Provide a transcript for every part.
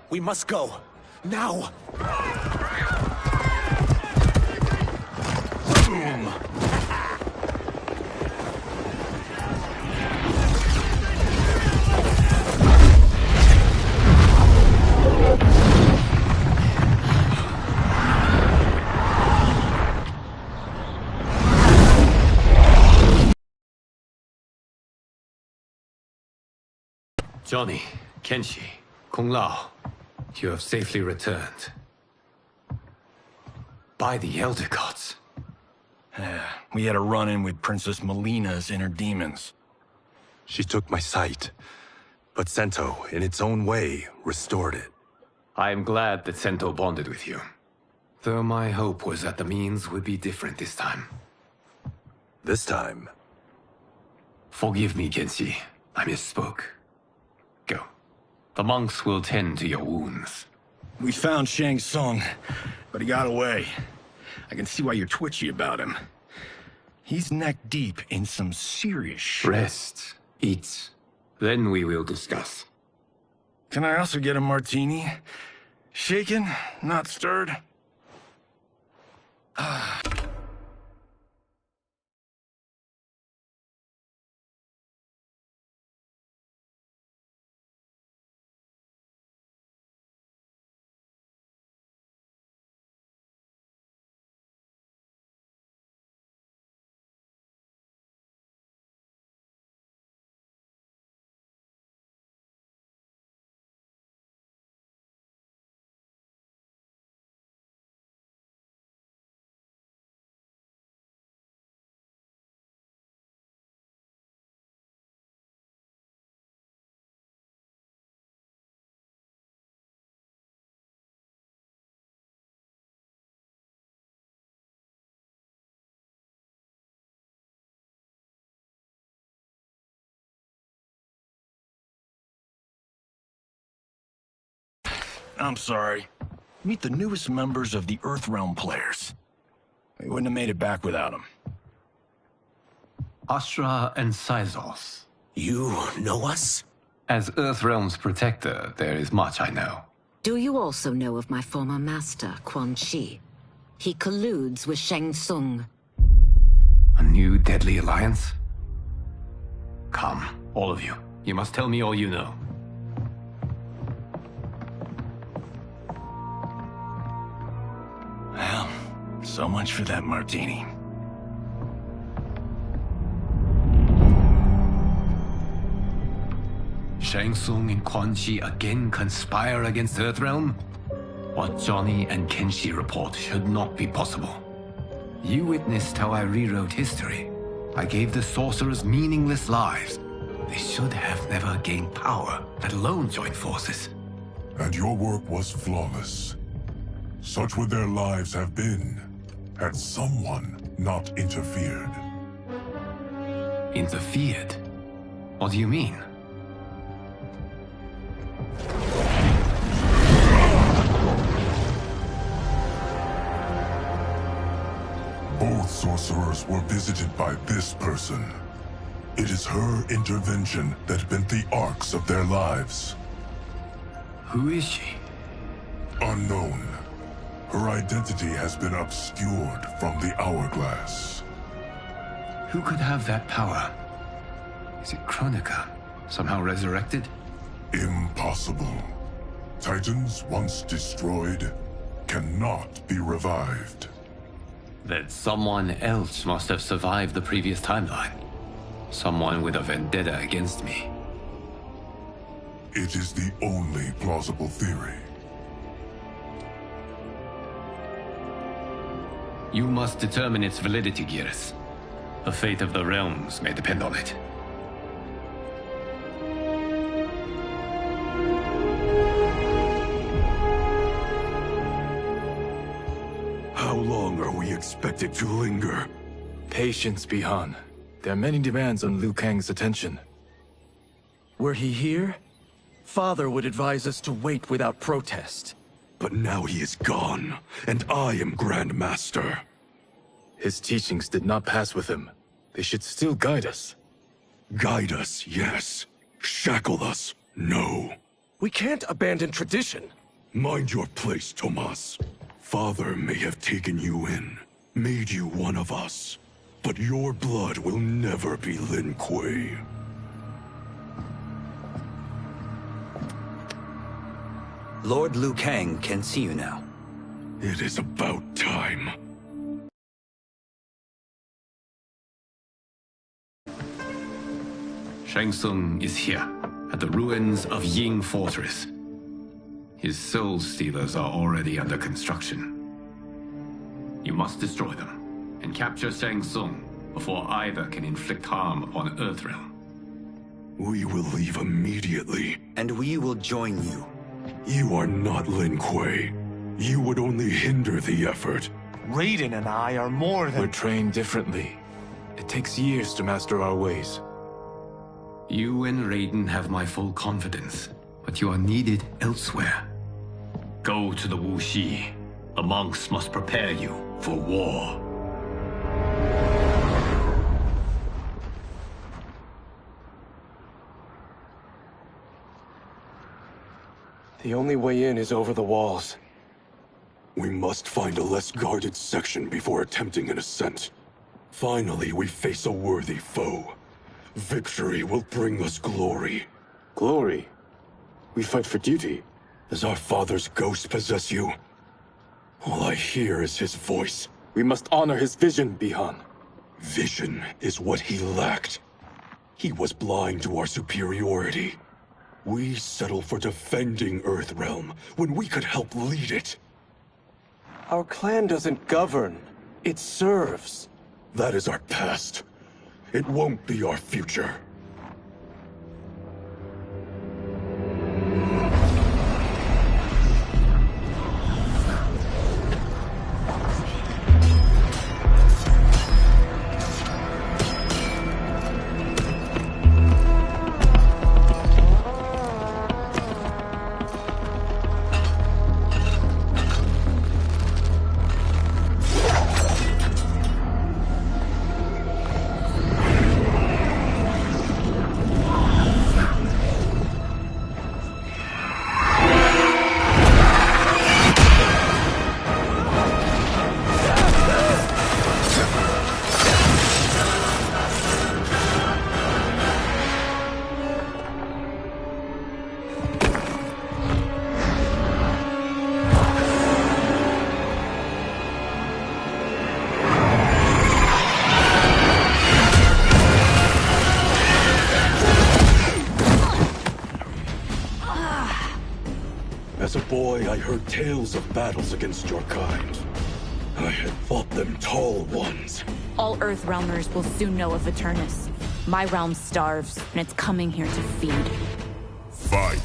We must go. Now! Boom! Johnny, Kenshi, Kung Lao, you have safely returned. By the Elder Gods. We had a run-in with Princess Melina's inner demons. She took my sight, but Sento, in its own way, restored it. I am glad that Sento bonded with you. Though my hope was that the means would be different this time. This time? Forgive me, Kenshi. I misspoke. Go. The monks will tend to your wounds. We found Shang Tsung, but he got away. I can see why you're twitchy about him. He's neck-deep in some serious shit. Rest. Eat. Then we will discuss. Can I also get a martini? Shaken, not stirred? I'm sorry. Meet the newest members of the Earthrealm players. We wouldn't have made it back without them. Astra and Syzos. You know us? As Earthrealm's protector, there is much I know. Do you also know of my former master, Quan Chi? He colludes with Shang Tsung. A new deadly alliance? Come, all of you. You must tell me all you know. Well, so much for that martini. Shang Tsung and Quan Chi again conspire against Earthrealm? What Johnny and Kenshi report should not be possible. You witnessed how I rewrote history. I gave the sorcerers meaningless lives. They should have never gained power, let alone join forces. And your work was flawless. Such would their lives have been, had someone not interfered. Interfered? What do you mean? Both sorcerers were visited by this person. It is her intervention that bent the arcs of their lives. Who is she? Unknown. Her identity has been obscured from the hourglass. Who could have that power? Is it Kronika? Somehow resurrected? Impossible. Titans once destroyed cannot be revived. That someone else must have survived the previous timeline. Someone with a vendetta against me. It is the only plausible theory. You must determine its validity, Geras. The fate of the realms may depend on it. How long are we expected to linger? Patience, Bihan. There are many demands on Liu Kang's attention. Were he here, Father would advise us to wait without protest. But now he is gone, and I am Grand Master. His teachings did not pass with him. They should still guide us. Guide us, yes. Shackle us, no. We can't abandon tradition. Mind your place, Tomas. Father may have taken you in, made you one of us, but your blood will never be Lin Kuei. Lord Liu Kang can see you now. It is about time. Shang Tsung is here, at the ruins of Ying Fortress. His soul stealers are already under construction. You must destroy them, and capture Shang Tsung before either can inflict harm upon Earthrealm. We will leave immediately. And we will join you. You are not Lin Kuei. You would only hinder the effort. Raiden and I are more than... We're trained differently. It takes years to master our ways. You and Raiden have my full confidence, but you are needed elsewhere. Go to the Wuxi. The monks must prepare you for war. The only way in is over the walls. We must find a less guarded section before attempting an ascent. Finally, we face a worthy foe. Victory will bring us glory. Glory? We fight for duty. Does our father's ghost possess you? All I hear is his voice. We must honor his vision, Bihan. Vision is what he lacked. He was blind to our superiority. We settle for defending Earthrealm when we could help lead it. Our clan doesn't govern. It serves. That is our past. It won't be our future. As a boy, I heard tales of battles against your kind. I had fought them tall ones. All Earthrealmers will soon know of Eternus. My realm starves, and it's coming here to feed. Fight!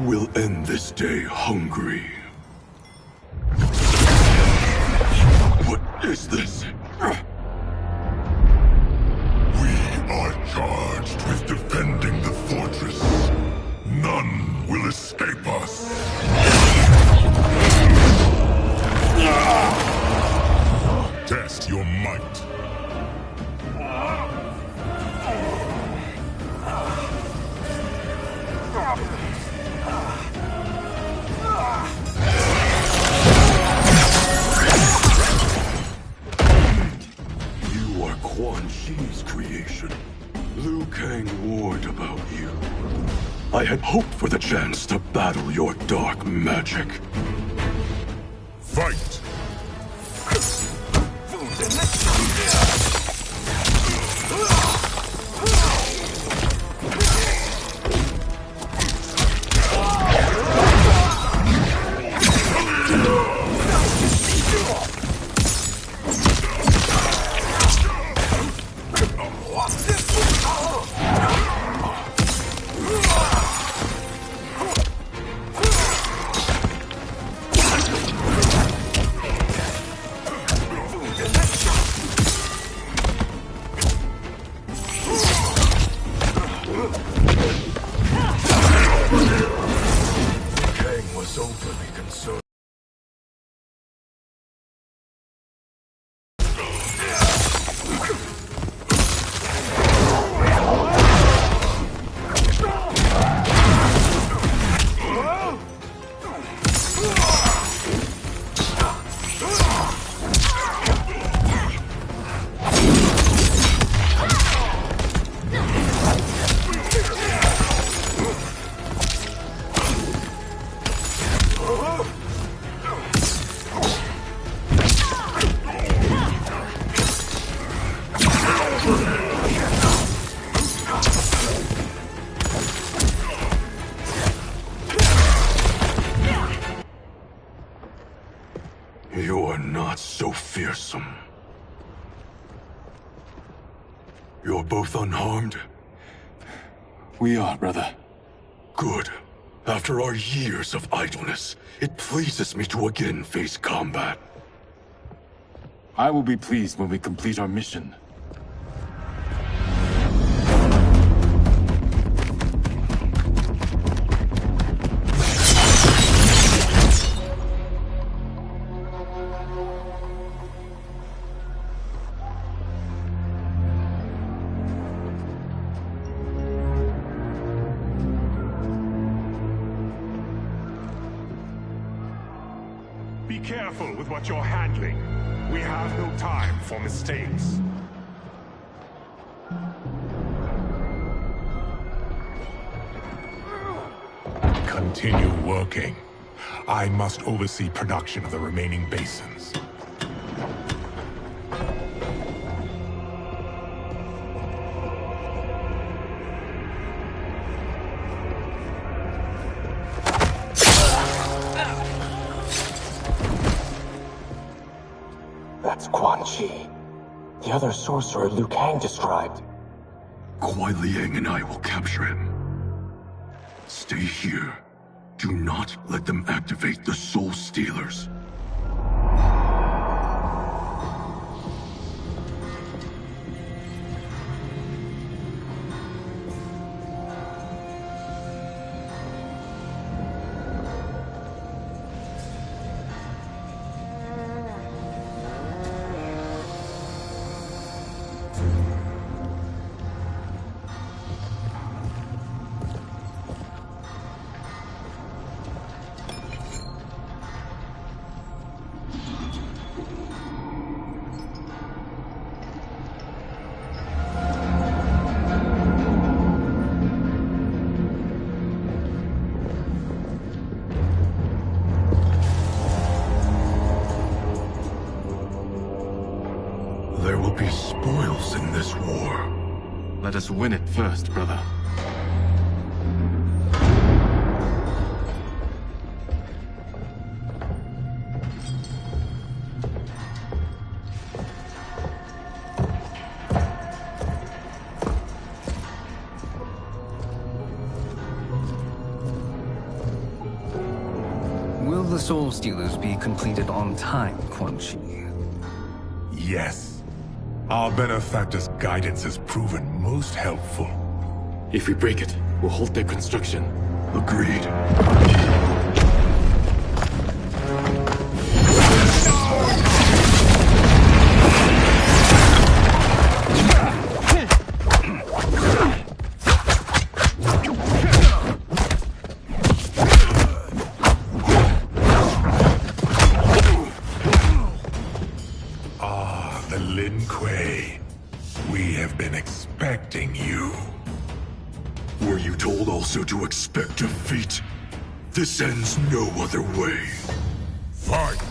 will end this day hungry. What is this? We are charged with defending the fortress. None will escape us. Test your might. You are Quan Chi's creation. Liu Kang warned about you. I had hoped for the chance to battle your dark magic. Fight! You're not so fearsome. You're both unharmed? We are, brother. Good. After our years of idleness, it pleases me to again face combat. I will be pleased when we complete our mission. Be careful with what you're handling. We have no time for mistakes. Continue working. I must oversee production of the remaining basins. That's Quan Chi. The other sorcerer Liu Kang described. Kuai Liang and I will capture him. Stay here. Do not let them activate the Soul Stealers. There will be spoils in this war. Let us win it first, brother. Will the Soul Stealers be completed on time, Quan Chi? Yes. Our benefactor's guidance has proven most helpful. If we break it, we'll halt their construction. Agreed. Were you told also to expect defeat? This ends no other way. Fight!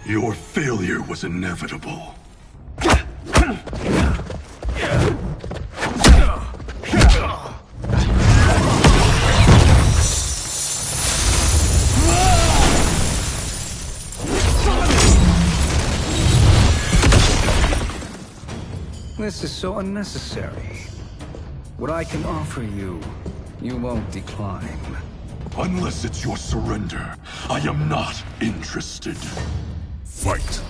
Your failure was inevitable. This is so unnecessary. What I can offer you, you won't decline. Unless it's your surrender, I am not interested. Fight!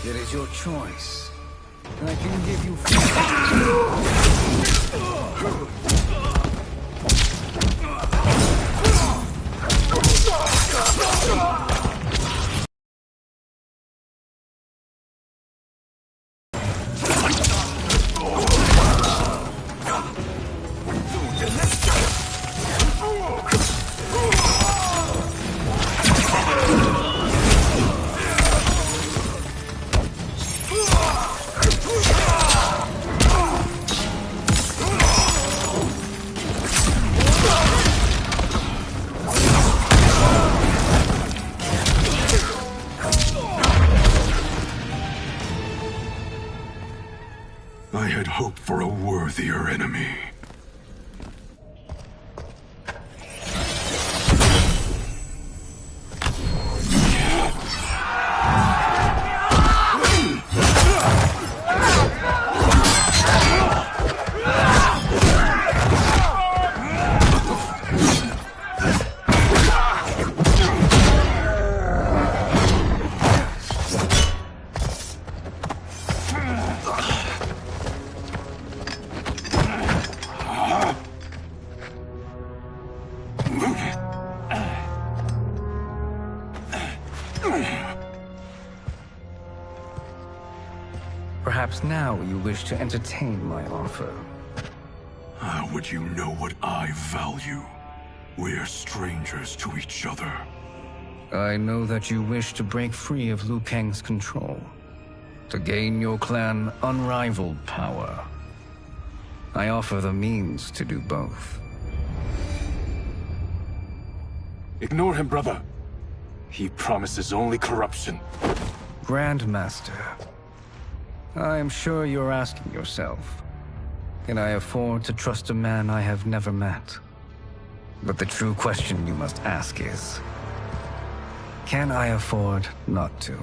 It is your choice. I can give you I had hoped for a worthier enemy. Perhaps now you wish to entertain my offer. How would you know what I value? We're strangers to each other. I know that you wish to break free of Liu Kang's control, to gain your clan unrivaled power. I offer the means to do both. Ignore him, brother. He promises only corruption. Grandmaster, I am sure you're asking yourself, can I afford to trust a man I have never met? But the true question you must ask is, can I afford not to?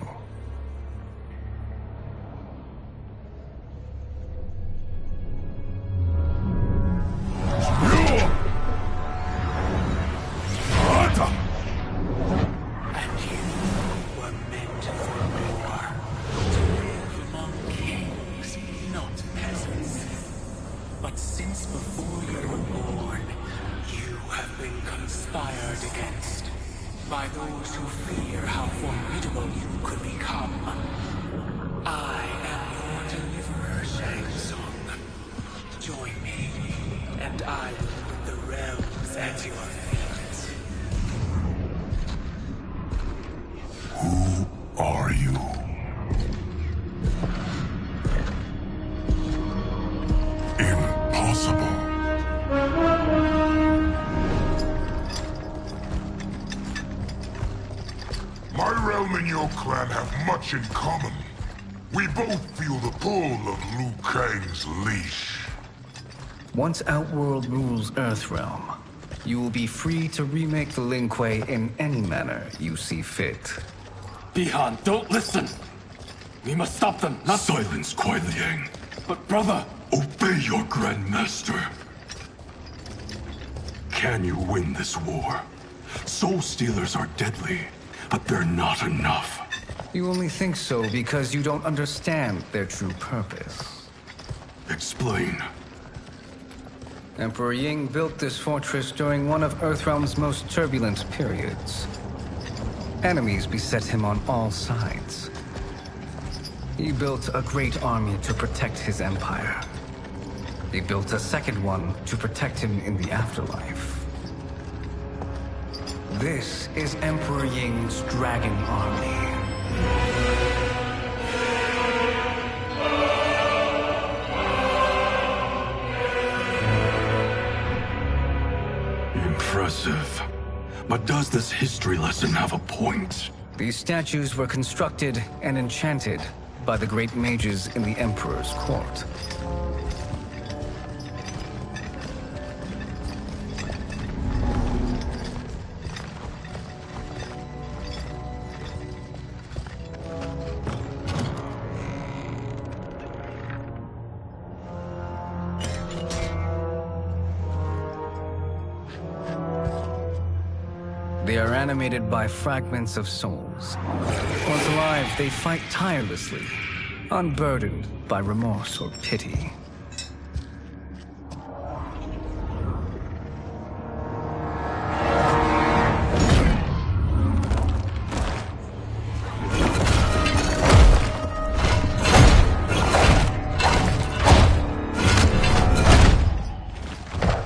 In common. We both feel the pull of Liu Kang's leash. Once Outworld rules Earthrealm, you will be free to remake the Lin Kuei in any manner you see fit. Bihan, don't listen! We must stop them, not— Silence, Kuai Liang. But brother— Obey your Grandmaster. Can you win this war? Soul Stealers are deadly, but they're not enough. You only think so because you don't understand their true purpose. Explain. Emperor Ying built this fortress during one of Earthrealm's most turbulent periods. Enemies beset him on all sides. He built a great army to protect his empire. He built a second one to protect him in the afterlife. This is Emperor Ying's Dragon Army. Impressive. But does this history lesson have a point? These statues were constructed and enchanted by the great mages in the Emperor's court. They are animated by fragments of souls. Once alive, they fight tirelessly, unburdened by remorse or pity.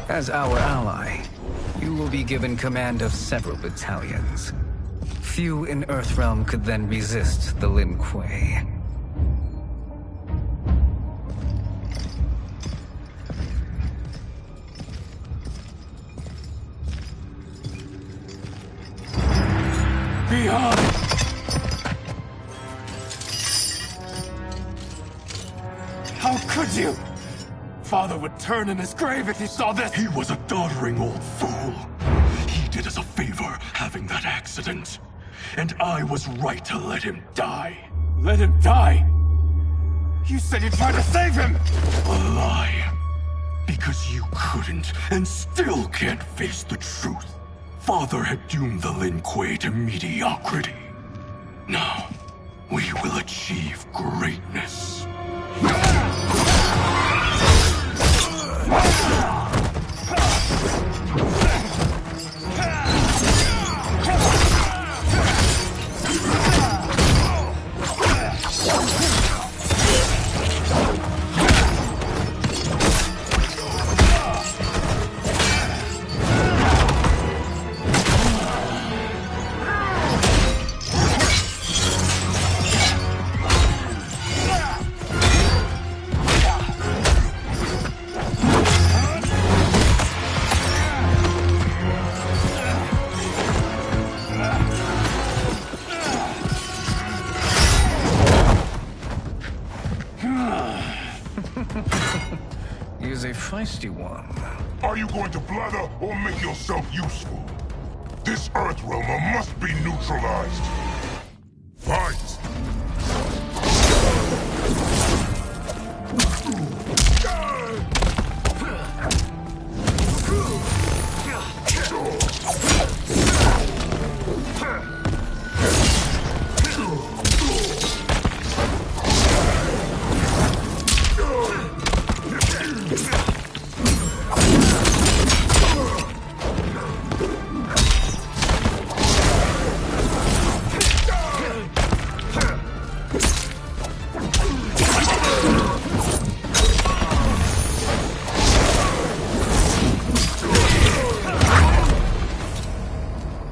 As our ally, you will be given command of several battalions. Few in Earthrealm could then resist the Lin Kuei. Beyond! How could you? Father would turn in his grave if he saw this! He was a doddering old fool. He did us a favor having that accident. And I was right to let him die. Let him die? You said you tried to save him! A lie. Because you couldn't and still can't face the truth. Father had doomed the Lin Kuei to mediocrity. Now, we will achieve greatness. feisty one. Are you going to blather or make yourself useful? This Earthrealmer must be neutralized. Fight!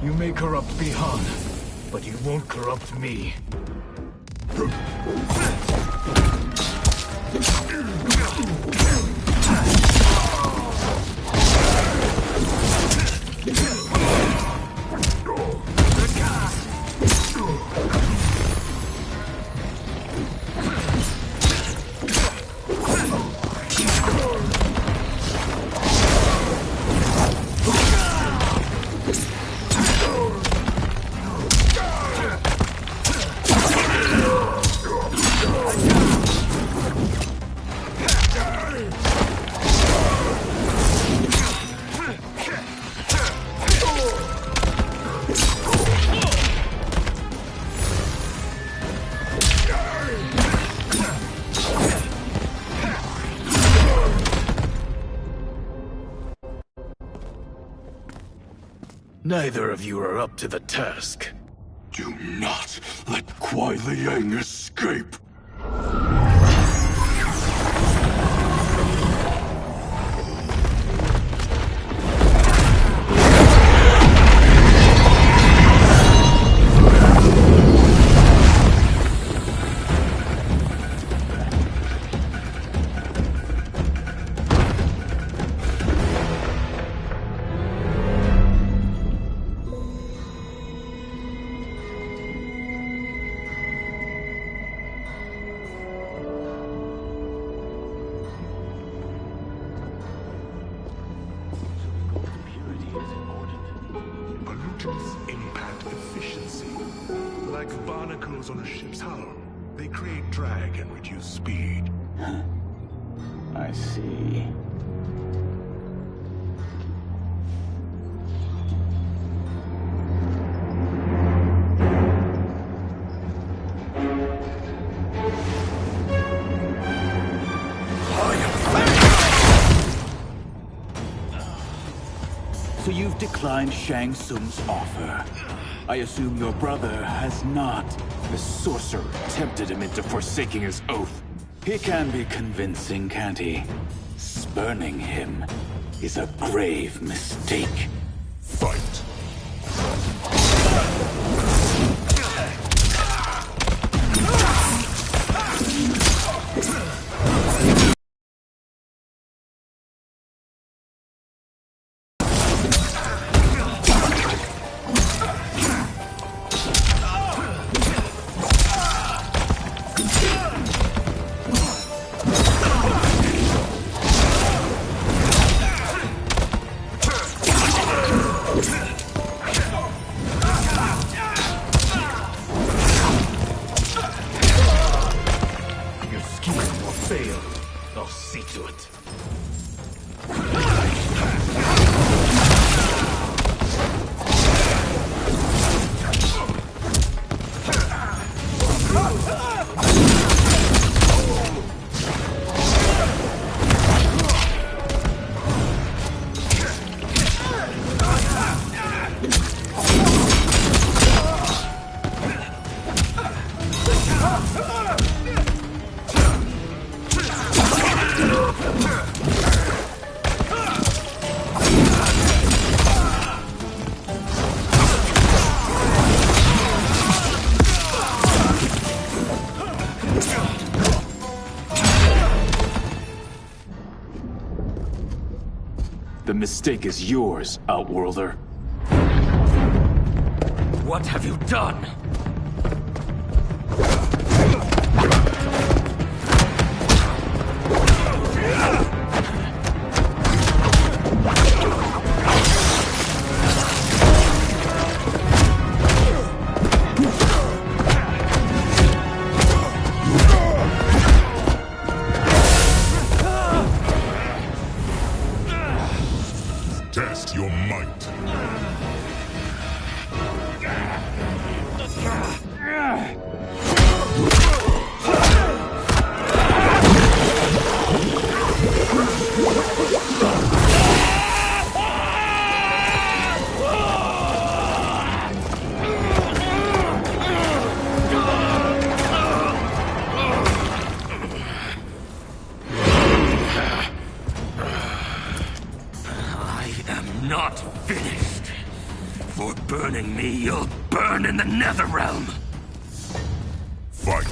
You may corrupt Bihan, but you won't corrupt me. Neither of you are up to the task. Do not let Kuai Liang escape. Pollutants impact efficiency. Like barnacles on a ship's hull. They create drag and reduce speed. I see. So you've declined Shang Tsung's offer. I assume your brother has not. The sorcerer tempted him into forsaking his oath. He can be convincing, can't he? Spurning him is a grave mistake. Fight. I'll see to it. The mistake is yours, Outworlder. What have you done? For burning me, you'll burn in the Netherrealm! Fight!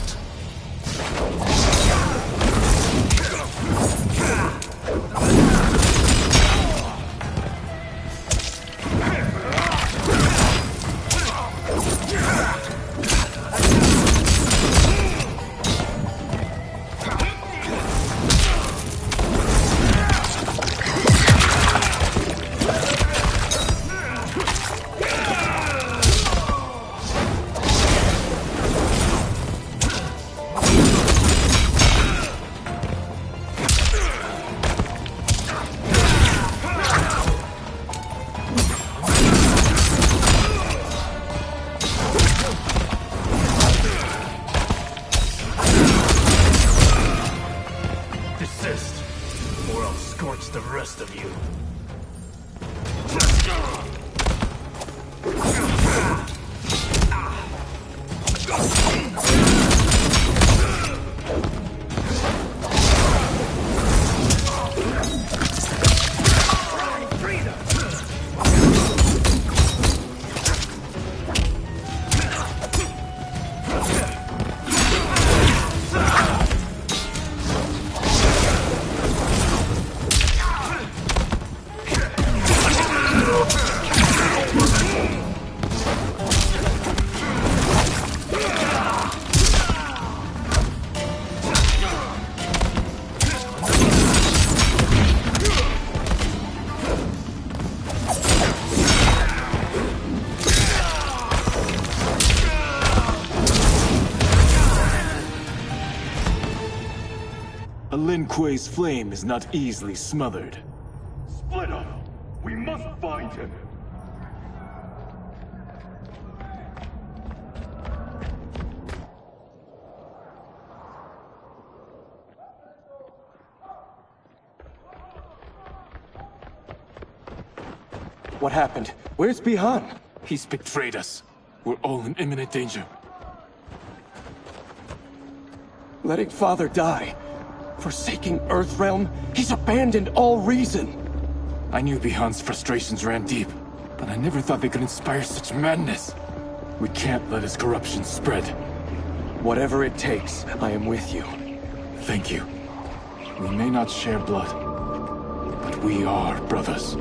Desist, or I'll scorch the rest of you. A Lin Kuei's flame is not easily smothered. Split up! We must find him! What happened? Where's Bihan? He's betrayed us. We're all in imminent danger. Letting Father die. Forsaking Earthrealm, he's abandoned all reason. I knew Bihan's frustrations ran deep, but I never thought they could inspire such madness. We can't let his corruption spread. Whatever it takes, I am with you. Thank you. We may not share blood, but we are brothers.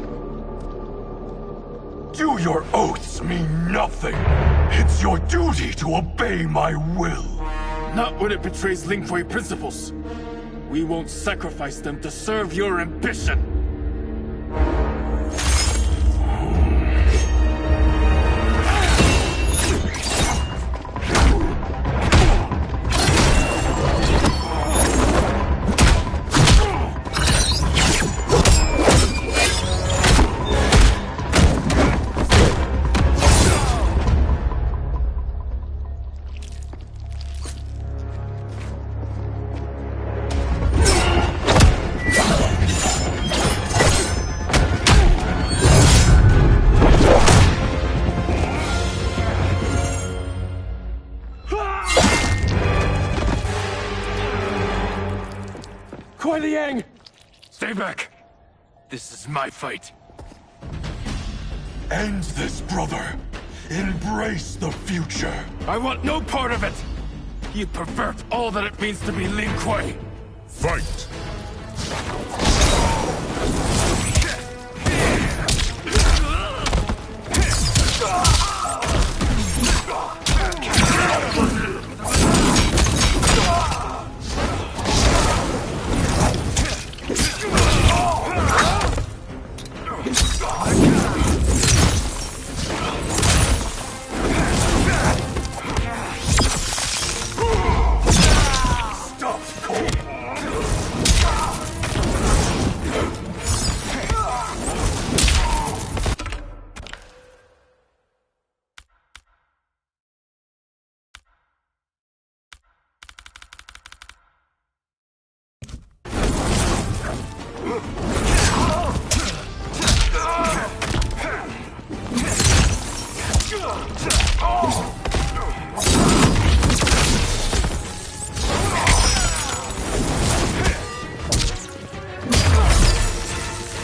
Do your oaths mean nothing? It's your duty to obey my will. Not when it betrays Lin Kuei principles. We won't sacrifice them to serve your ambition. Stay back! This is my fight. End this, brother. Embrace the future. I want no part of it! You pervert all that it means to be Lin Kuei! Fight!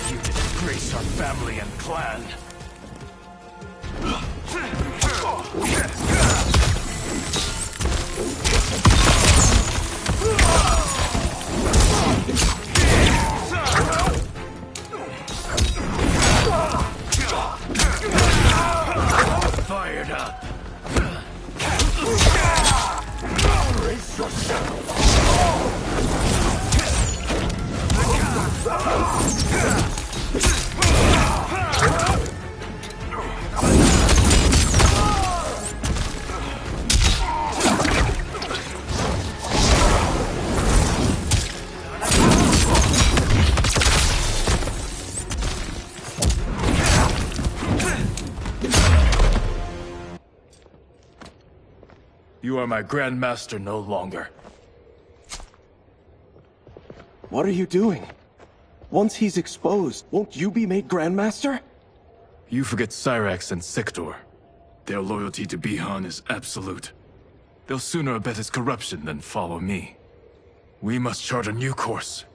You disgrace our family and clan. You are my Grand Master no longer. What are you doing? Once he's exposed, won't you be made Grandmaster? You forget Cyrax and Sector. Their loyalty to Bihan is absolute. They'll sooner abet his corruption than follow me. We must chart a new course.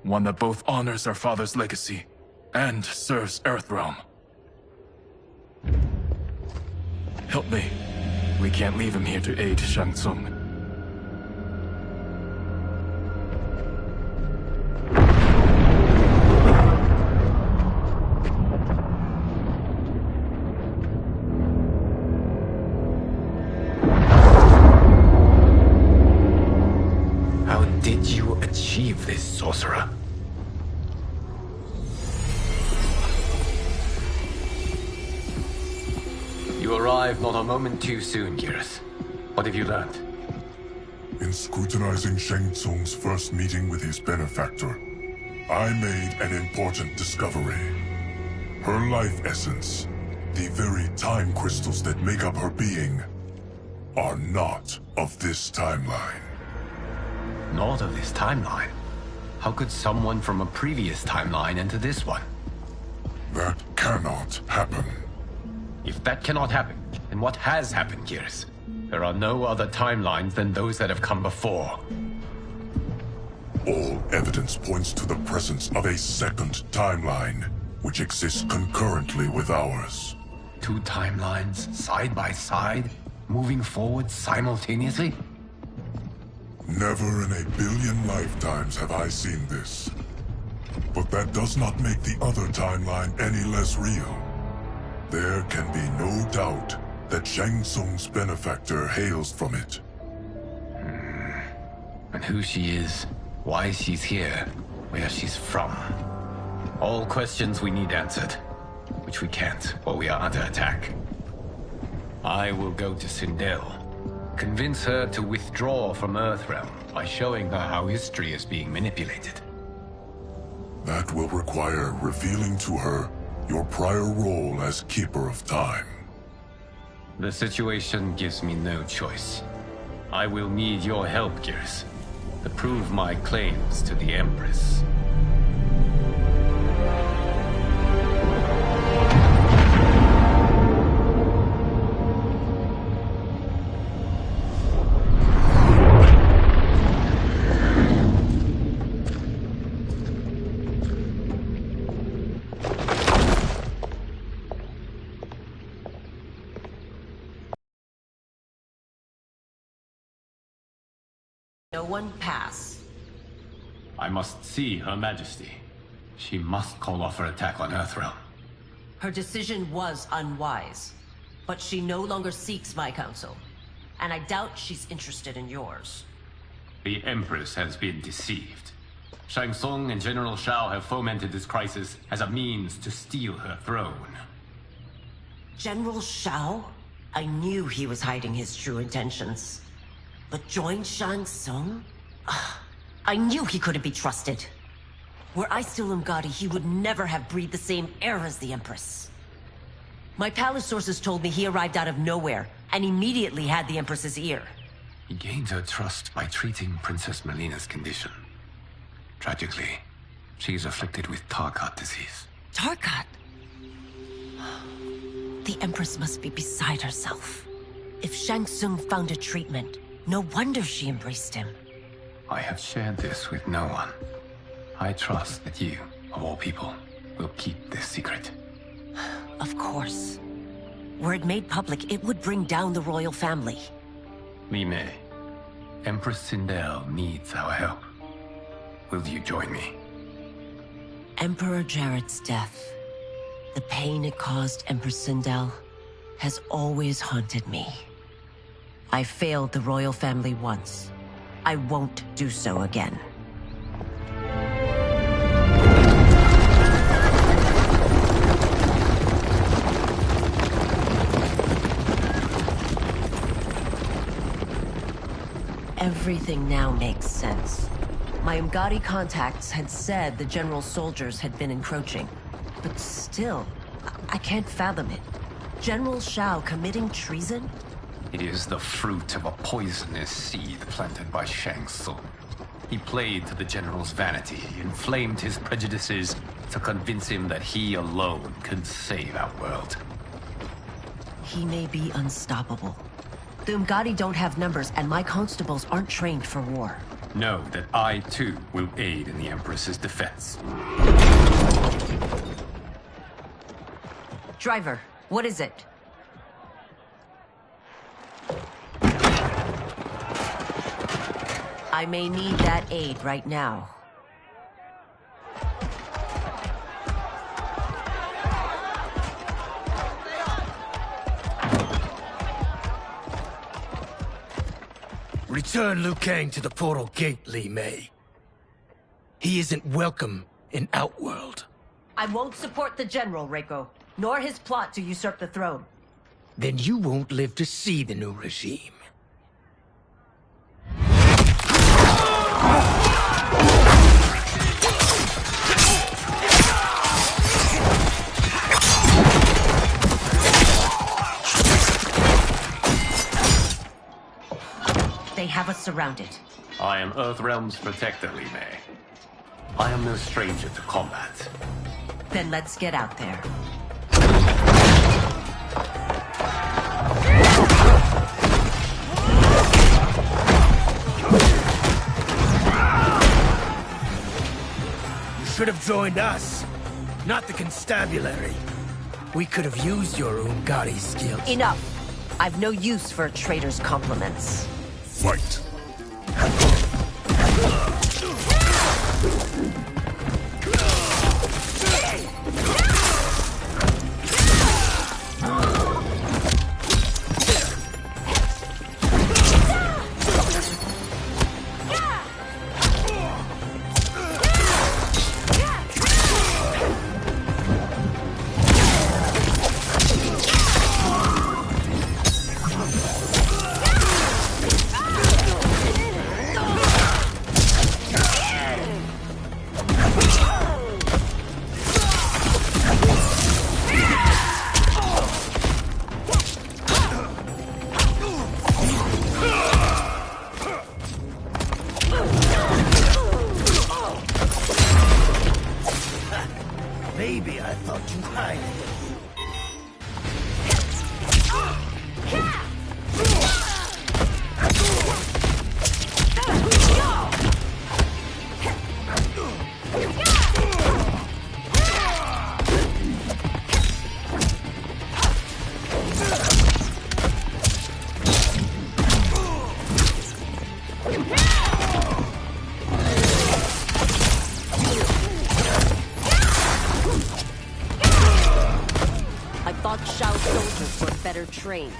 One that both honors our father's legacy and serves Earthrealm. Help me. We can't leave him here to aid Shang Tsung. How did you achieve this, sorcerer? You arrived not a moment too soon, Geras. What have you learned? In scrutinizing Shang Tsung's first meeting with his benefactor, I made an important discovery. Her life essence, the very time crystals that make up her being, are not of this timeline. Not of this timeline? How could someone from a previous timeline enter this one? That cannot happen. If that cannot happen, then what has happened, Geras? There are no other timelines than those that have come before. All evidence points to the presence of a second timeline, which exists concurrently with ours. Two timelines, side by side, moving forward simultaneously? Never in a billion lifetimes have I seen this. But that does not make the other timeline any less real. There can be no doubt that Shang Tsung's benefactor hails from it. And who she is, why she's here, where she's from. All questions we need answered, which we can't while we are under attack. I will go to Sindel, convince her to withdraw from Earthrealm by showing her how history is being manipulated. That will require revealing to her your prior role as Keeper of Time. The situation gives me no choice. I will need your help, Geras, to prove my claims to the Empress. No one pass. I must see Her Majesty. She must call off her attack on Earthrealm. Her decision was unwise, but she no longer seeks my counsel, and I doubt she's interested in yours. The Empress has been deceived. Shang Tsung and General Shao have fomented this crisis as a means to steal her throne. General Shao? I knew he was hiding his true intentions. But join Shang Tsung? I knew he couldn't be trusted. Were I still Umgadi, he would never have breathed the same air as the Empress. My palace sources told me he arrived out of nowhere, and immediately had the Empress's ear. He gained her trust by treating Princess Melina's condition. Tragically, she is afflicted with Tarkat disease. Tarkat? The Empress must be beside herself. If Shang Tsung found a treatment, no wonder she embraced him. I have shared this with no one. I trust that you, of all people, will keep this secret. Of course. Were it made public, it would bring down the royal family. Li Mei, Empress Sindel needs our help. Will you join me? Emperor Jarrett's death, the pain it caused Empress Sindel, has always haunted me. I failed the royal family once. I won't do so again. Everything now makes sense. My Umgadi contacts had said the general's soldiers had been encroaching. But still, I can't fathom it. General Shao committing treason? It is the fruit of a poisonous seed planted by Shang Tsung. He played to the general's vanity, inflamed his prejudices to convince him that he alone could save our world. He may be unstoppable. The Umgadi don't have numbers, and my constables aren't trained for war. Know that I, too, will aid in the Empress's defense. Driver, what is it? I may need that aid right now. Return Liu Kang to the portal gate, Li Mei. He isn't welcome in Outworld. I won't support the General, Reiko, nor his plot to usurp the throne. Then you won't live to see the new regime. They have us surrounded. I am Earthrealm's protector, Li Mei. I am no stranger to combat. Then let's get out there. You should have joined us, not the constabulary. We could have used your Umgadi skills. Enough! I've no use for a traitor's compliments. Fight. Maybe I thought too highly of you. Trained.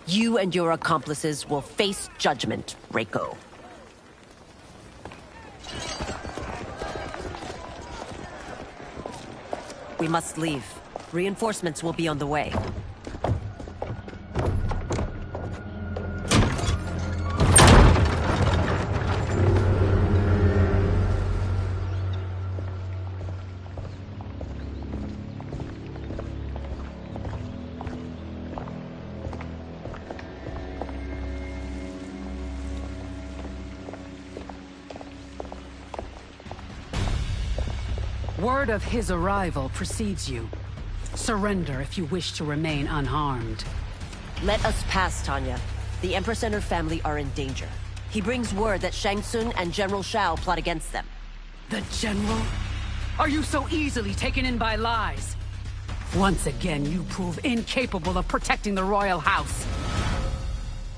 You and your accomplices will face judgment, Reiko. We must leave. Reinforcements will be on the way. Word of his arrival precedes you. Surrender if you wish to remain unharmed. Let us pass, Tanya. The Empress and her family are in danger. He brings word that Shang Tsung and General Shao plot against them. The General? Are you so easily taken in by lies? Once again, you prove incapable of protecting the royal house.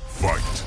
Fight.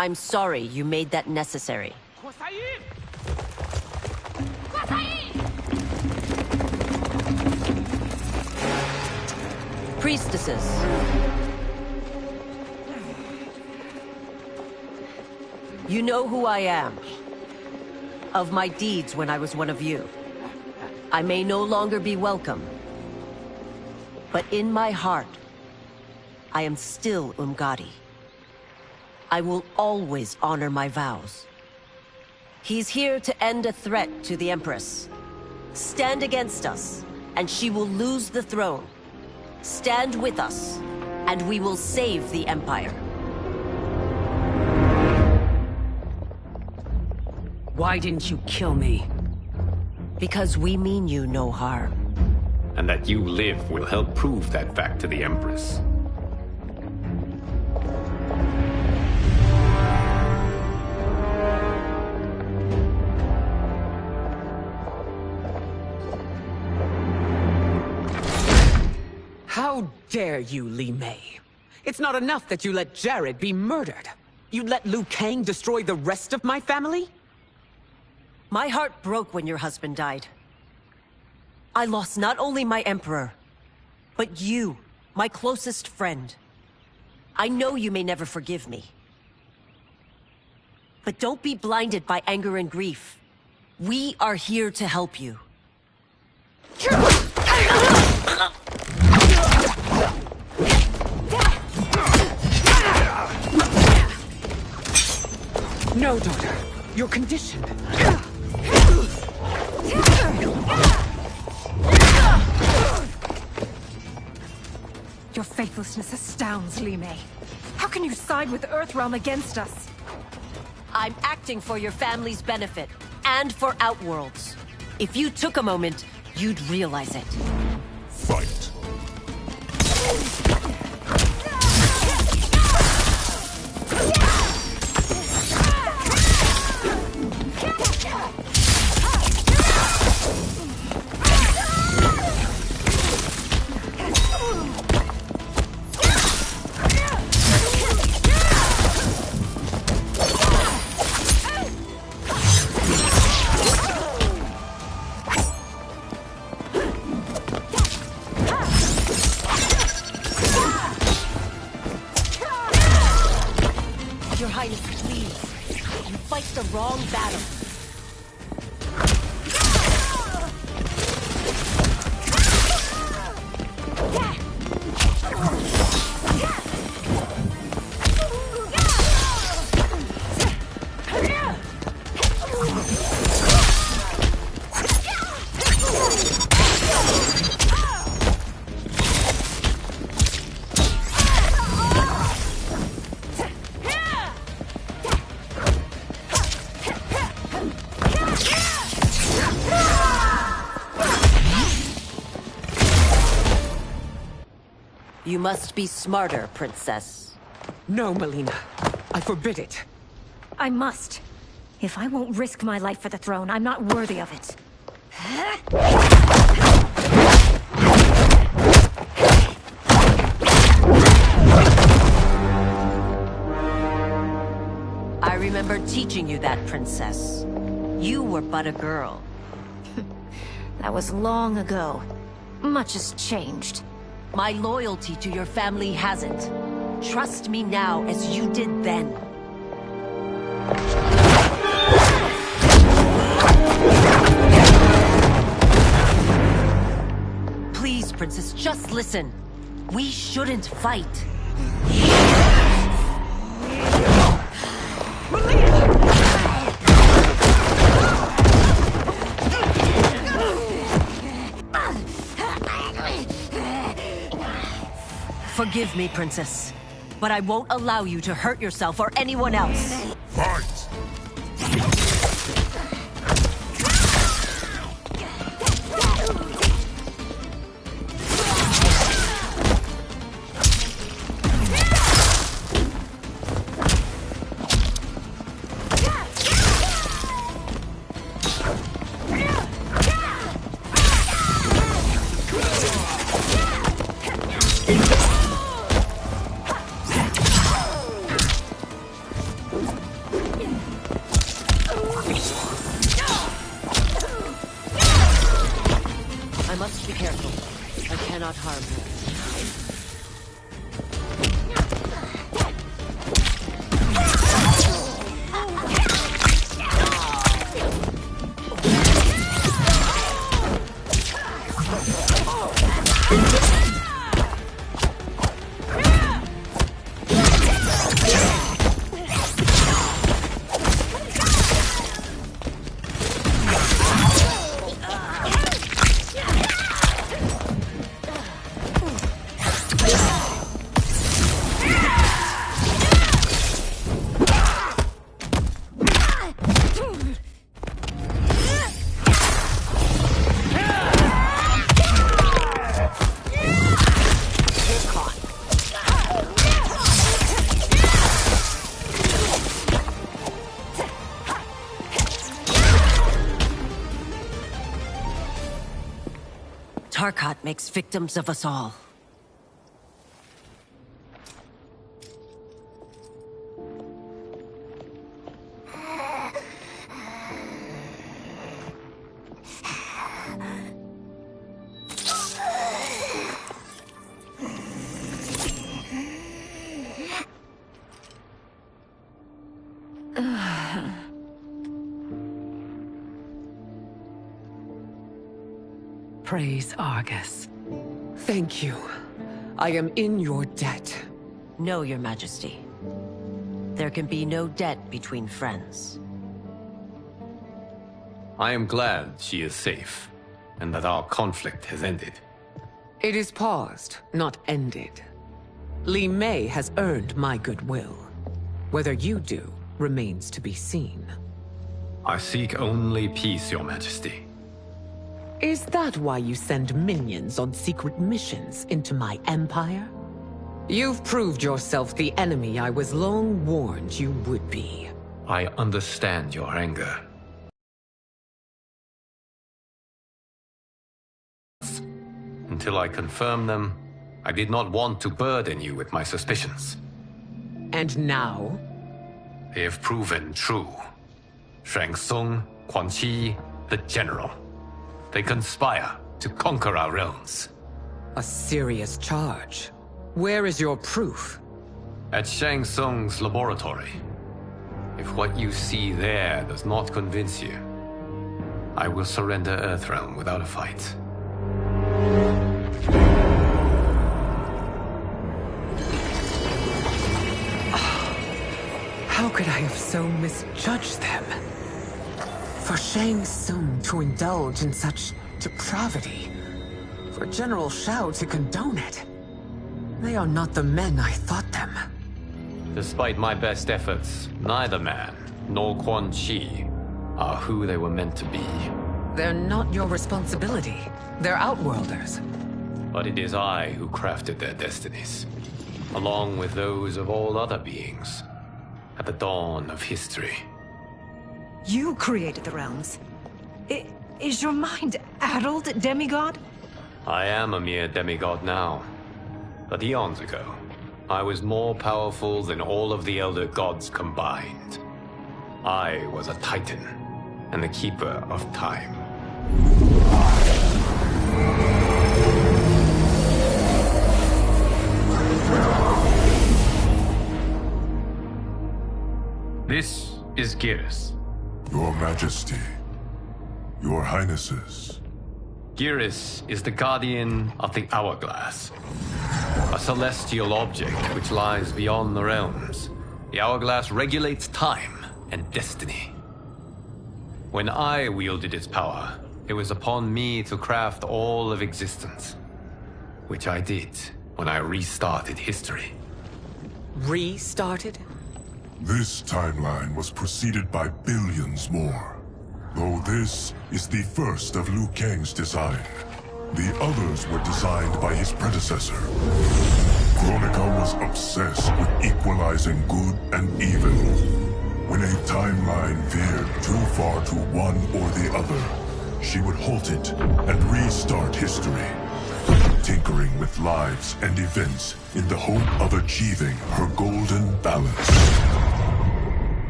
I'm sorry you made that necessary. Priestesses. You know who I am. Of my deeds when I was one of you. I may no longer be welcome. But in my heart, I am still Umgadi. I will always honor my vows. He's here to end a threat to the Empress. Stand against us, and she will lose the throne. Stand with us, and we will save the Empire. Why didn't you kill me? Because we mean you no harm. And that you live will help prove that fact to the Empress. How dare you, Li Mei? It's not enough that you let Jared be murdered. You'd let Liu Kang destroy the rest of my family? My heart broke when your husband died. I lost not only my emperor, but you, my closest friend. I know you may never forgive me. But don't be blinded by anger and grief. We are here to help you. No, daughter. You're conditioned. Your faithlessness astounds, Li Mei. How can you side with Earthrealm against us? I'm acting for your family's benefit, and for Outworld's. If you took a moment, you'd realize it. Fight. Your Highness, please. You fight the wrong battle. You must be smarter, Princess. No, Melina. I forbid it. I must. If I won't risk my life for the throne, I'm not worthy of it. I remember teaching you that, Princess. You were but a girl. That was long ago. Much has changed. My loyalty to your family hasn't. Trust me now as you did then. Please, Princess, just listen. We shouldn't fight. Forgive me, Princess, but I won't allow you to hurt yourself or anyone else. Fight! must be careful. I cannot harm her. Tarkat makes victims of us all. Praise Argus. Thank you. I am in your debt. No, Your Majesty. There can be no debt between friends. I am glad she is safe, and that our conflict has ended. It is paused, not ended. Li Mei has earned my goodwill. Whether you do remains to be seen. I seek only peace, Your Majesty. Is that why you send minions on secret missions into my empire? You've proved yourself the enemy I was long warned you would be. I understand your anger. Until I confirm them, I did not want to burden you with my suspicions. And now? They have proven true. Shang Tsung, Quan Chi, the General. They conspire to conquer our realms. A serious charge. Where is your proof? At Shang Tsung's laboratory. If what you see there does not convince you, I will surrender Earthrealm without a fight. How could I have so misjudged them? For Shang Tsung to indulge in such depravity, for General Shao to condone it, they are not the men I thought them. Despite my best efforts, neither man nor Quan Chi are who they were meant to be. They're not your responsibility. They're Outworlders. But it is I who crafted their destinies, along with those of all other beings, at the dawn of history. You created the realms. Is your mind addled, demigod? I am a mere demigod now. But eons ago, I was more powerful than all of the Elder Gods combined. I was a Titan, and the Keeper of Time. This is Geras. Your Majesty. Your Highnesses. Geras is the guardian of the Hourglass. A celestial object which lies beyond the realms. The Hourglass regulates time and destiny. When I wielded its power, it was upon me to craft all of existence. Which I did when I restarted history. Restarted? This timeline was preceded by billions more. Though this is the first of Liu Kang's design. The others were designed by his predecessor. Kronika was obsessed with equalizing good and evil. When a timeline veered too far to one or the other, she would halt it and restart history, tinkering with lives and events in the hope of achieving her golden balance.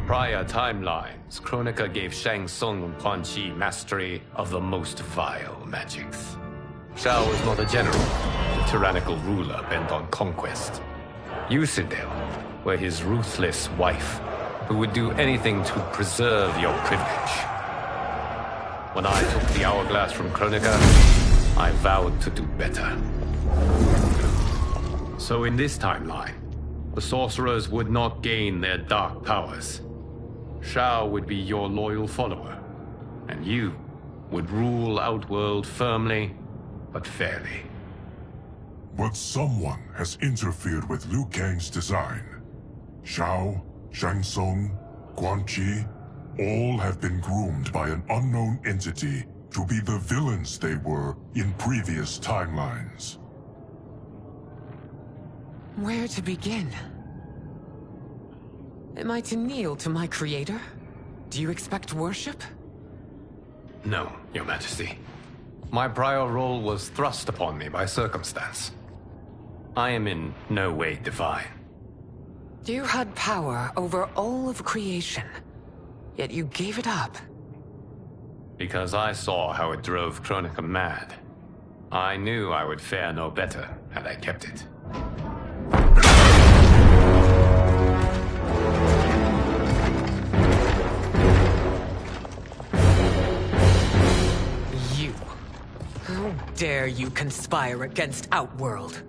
Prior timelines, Kronika gave Shang Tsung and Quan Chi mastery of the most vile magics. Shao was not a general, a tyrannical ruler bent on conquest. You, Sindel, were his ruthless wife, who would do anything to preserve your privilege. When I took the hourglass from Kronika, I vowed to do better. So in this timeline, the sorcerers would not gain their dark powers. Shao would be your loyal follower, and you would rule Outworld firmly, but fairly. But someone has interfered with Liu Kang's design. Shao, Shang Tsung, Quan Chi, all have been groomed by an unknown entity to be the villains they were in previous timelines. Where to begin? Am I to kneel to my creator? Do you expect worship? No, Your Majesty. My prior role was thrust upon me by circumstance. I am in no way divine. You had power over all of creation, yet you gave it up. Because I saw how it drove Kronika mad. I knew I would fare no better had I kept it. You. How dare you conspire against Outworld?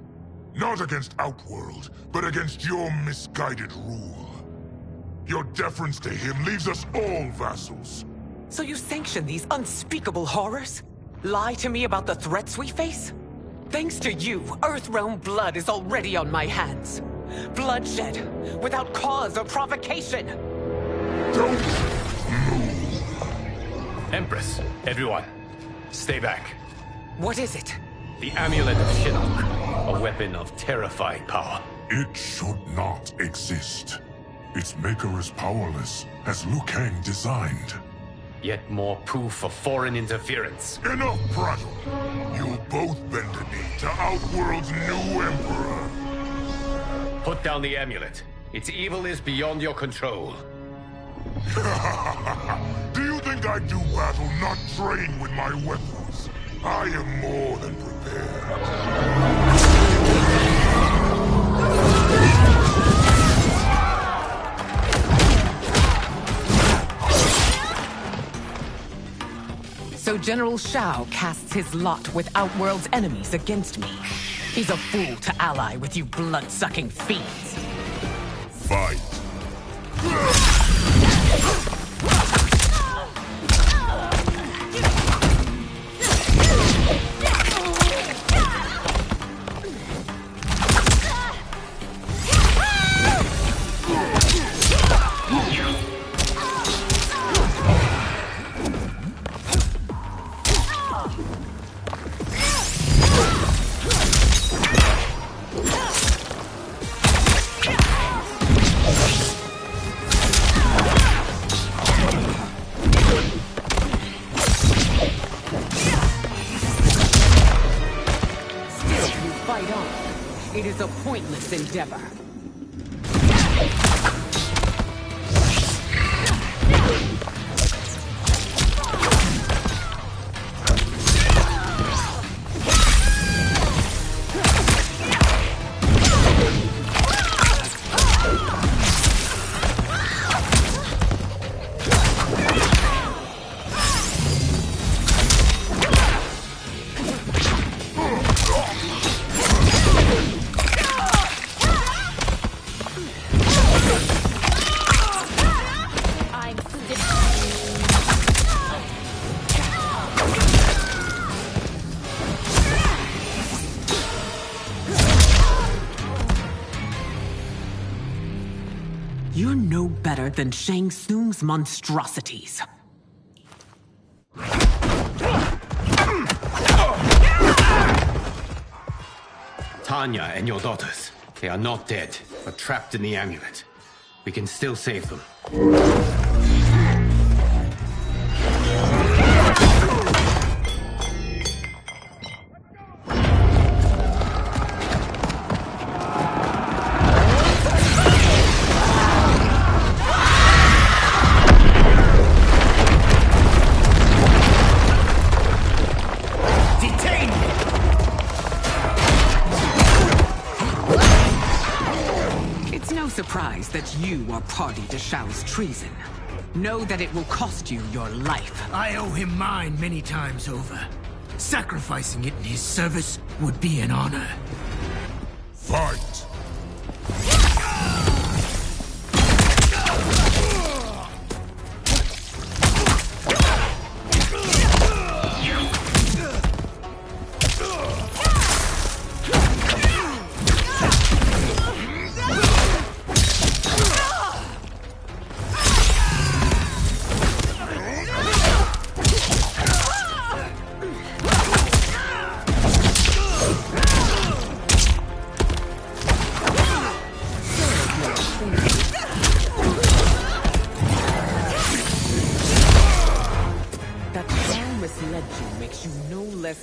Not against Outworld, but against your misguided rule. Your deference to him leaves us all vassals. So you sanction these unspeakable horrors? Lie to me about the threats we face? Thanks to you, Earthrealm blood is already on my hands. Bloodshed, without cause or provocation. Don't move. Empress, everyone, stay back. What is it? The Amulet of Shinnok, a weapon of terrifying power. It should not exist. Its maker is powerless, as Liu Kang designed. Yet more proof of foreign interference. Enough prattle! You'll both bend a knee to Outworld's new emperor. Put down the amulet. Its evil is beyond your control. Do you think I do battle not trained with my weapons? I am more than prepared. So General Shao casts his lot with Outworld's enemies against me. He's a fool to ally with you blood-sucking fiends. Fight. It is a pointless endeavor. You're no better than Shang Tsung's monstrosities. Tanya and your daughters, they are not dead, but trapped in the amulet. We can still save them. Detain me! surprised that you are party to Shao's treason. Know that it will cost you your life. I owe him mine many times over. Sacrificing it in his service would be an honor. Fight!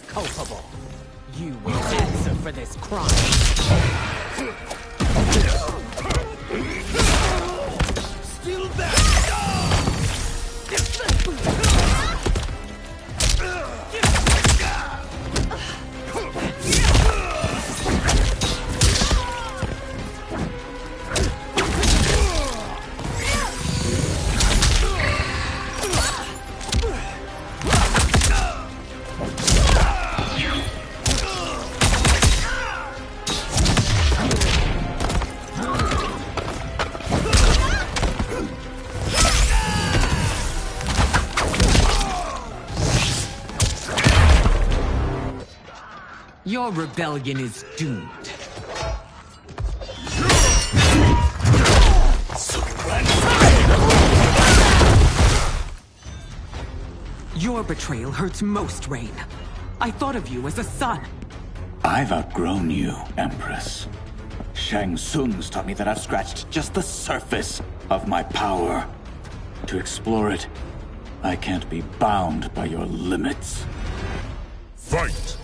Culpable. You will answer for this crime. Still back! Your rebellion is doomed. Your betrayal hurts most, Rain. I thought of you as a son. I've outgrown you, Empress. Shang Tsung's taught me that I've scratched just the surface of my power. To explore it, I can't be bound by your limits. Fight!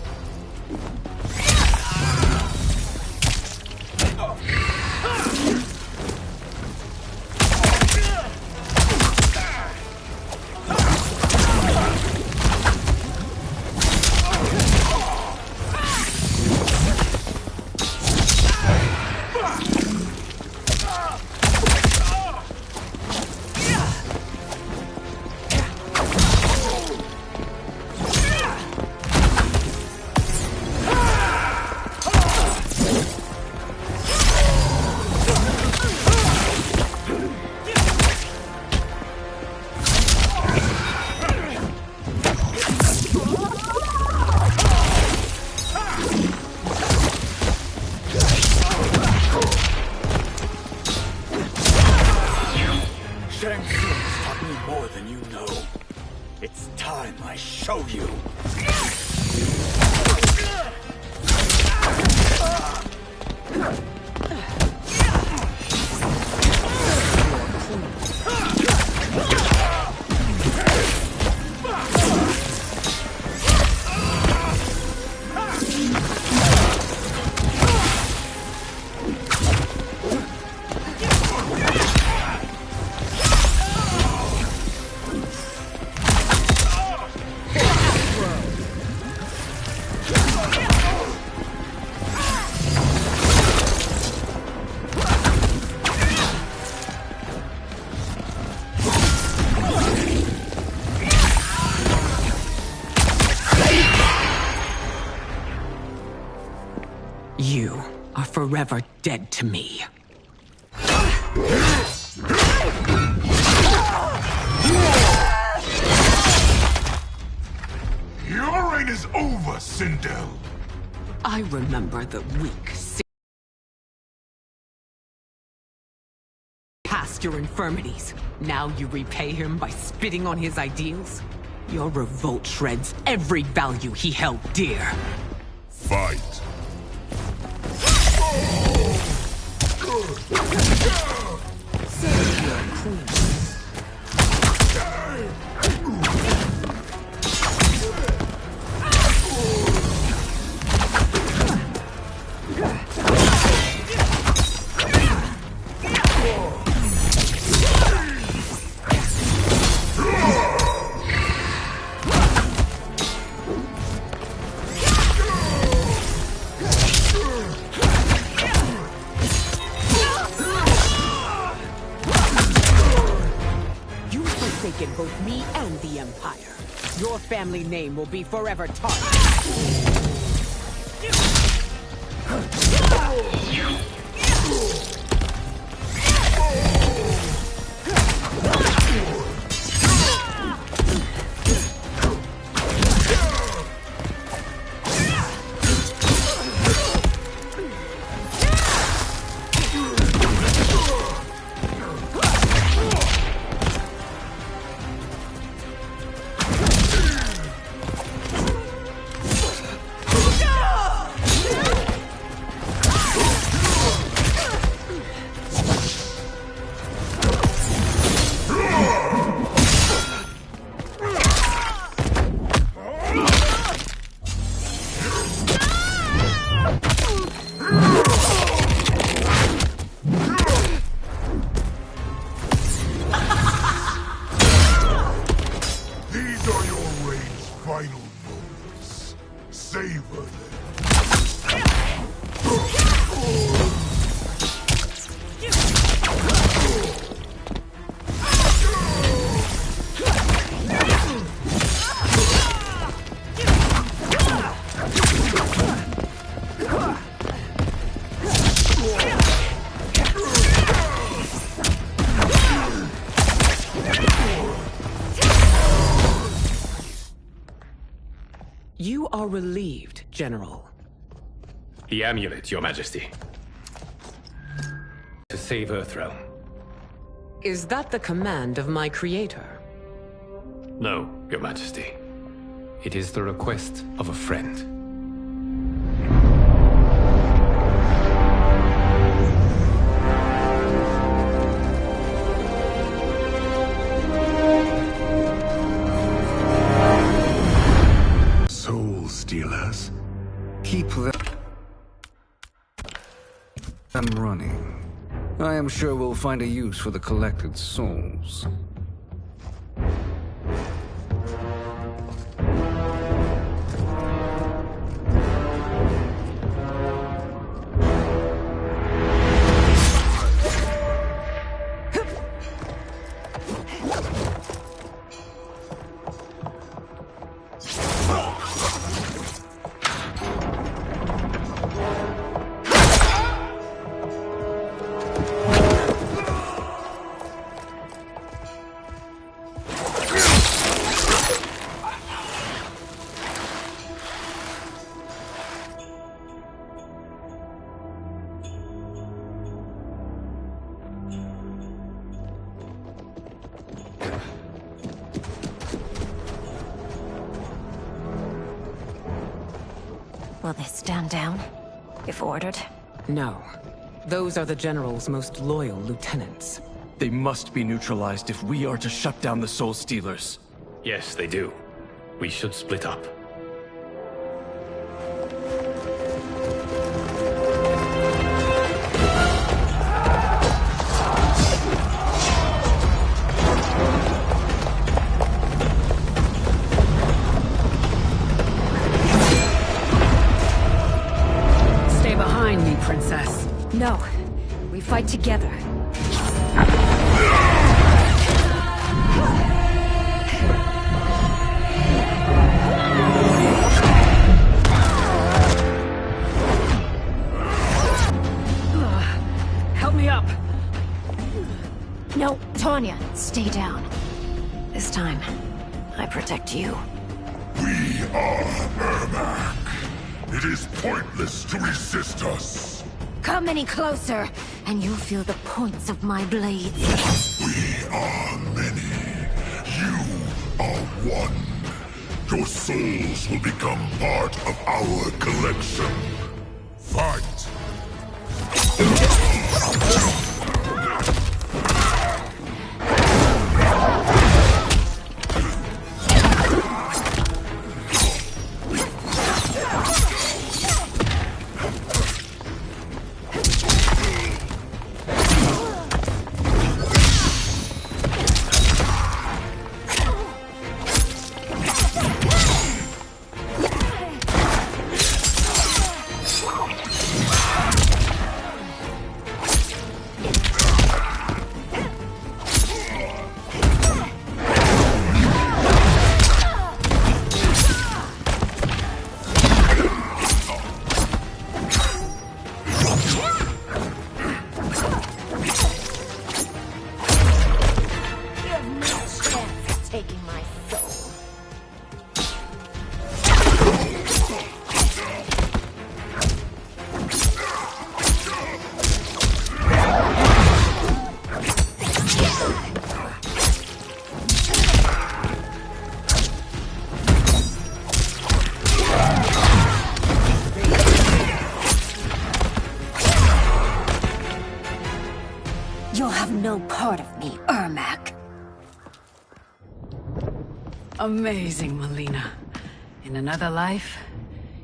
You are forever dead to me. Your reign is over, Sindel. I remember the weak, past your infirmities. Now you repay him by spitting on his ideals? Your revolt shreds every value he held dear. Fight. Save your queen. both me and the Empire. Your family name will be forever tarnished. You are relieved, General. The amulet, Your Majesty. To save Earthrealm. Is that the command of my creator? No, Your Majesty. It is the request of a friend. Soul Stealers? Keep them running. I am sure we'll find a use for the collected souls. Will they stand down, if ordered? No. Those are the General's most loyal lieutenants. They must be neutralized if we are to shut down the Soul Stealers. Yes, they do. We should split up. Princess. No. We fight together. Help me up. No, Tanya, stay down. This time, I protect you. We are Ermac. It is pointless to resist us. Come any closer, and you'll feel the points of my blades. We are many. You are one. Your souls will become part of our collection. Fight! have no part of me, Ermac. Amazing, Melina. In another life,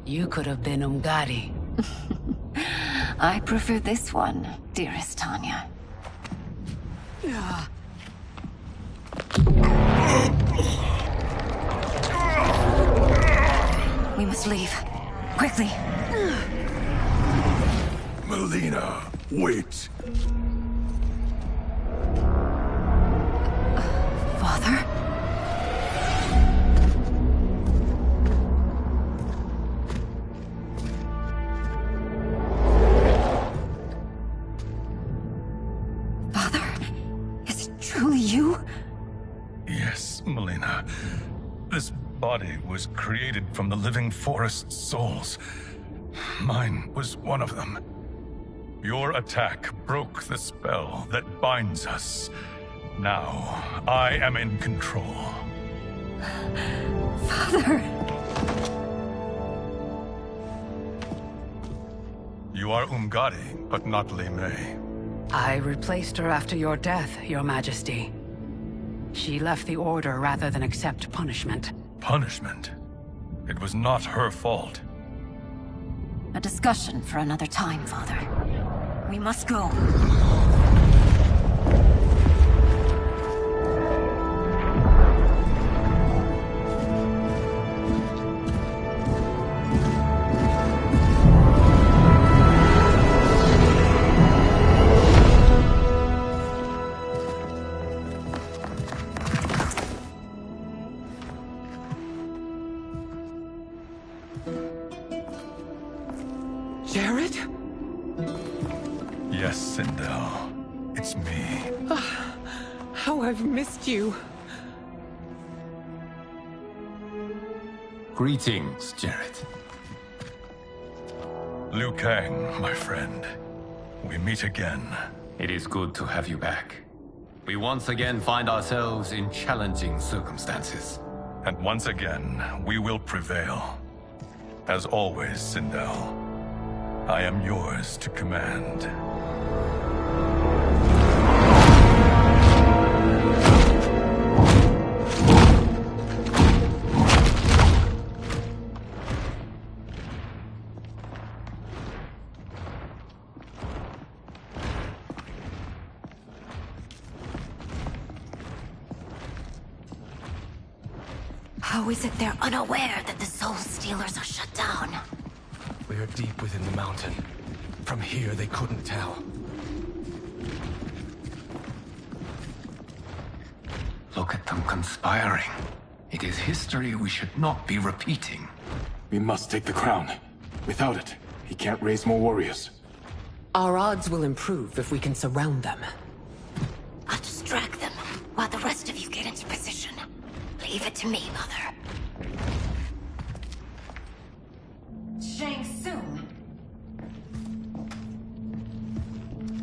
you could have been Umgadi. I prefer this one, dearest Tanya. We must leave. Quickly. Melina, wait. Father? Father? Is it truly you? Yes, Melina. This body was created from the living forest's souls. Mine was one of them. Your attack broke the spell that binds us. Now, I am in control. Father! You are Umgadi, but not Li Mei. I replaced her after your death, Your Majesty. She left the Order rather than accept punishment. Punishment? It was not her fault. A discussion for another time, Father. We must go. Jared? Yes, Sindel. It's me. How I've missed you. Greetings, Jared. Liu Kang, my friend. We meet again. It is good to have you back. We once again find ourselves in challenging circumstances. And once again, we will prevail. As always, Sindel, I am yours to command. How is it they're unaware that the Soul Stealers are shut down? We are deep within the mountain. From here, they couldn't tell. Look at them conspiring. It is history we should not be repeating. We must take the crown. Without it, he can't raise more warriors. Our odds will improve if we can surround them. I'll distract them while the rest of you get into position. Leave it to me, Mother. Shang Tsung.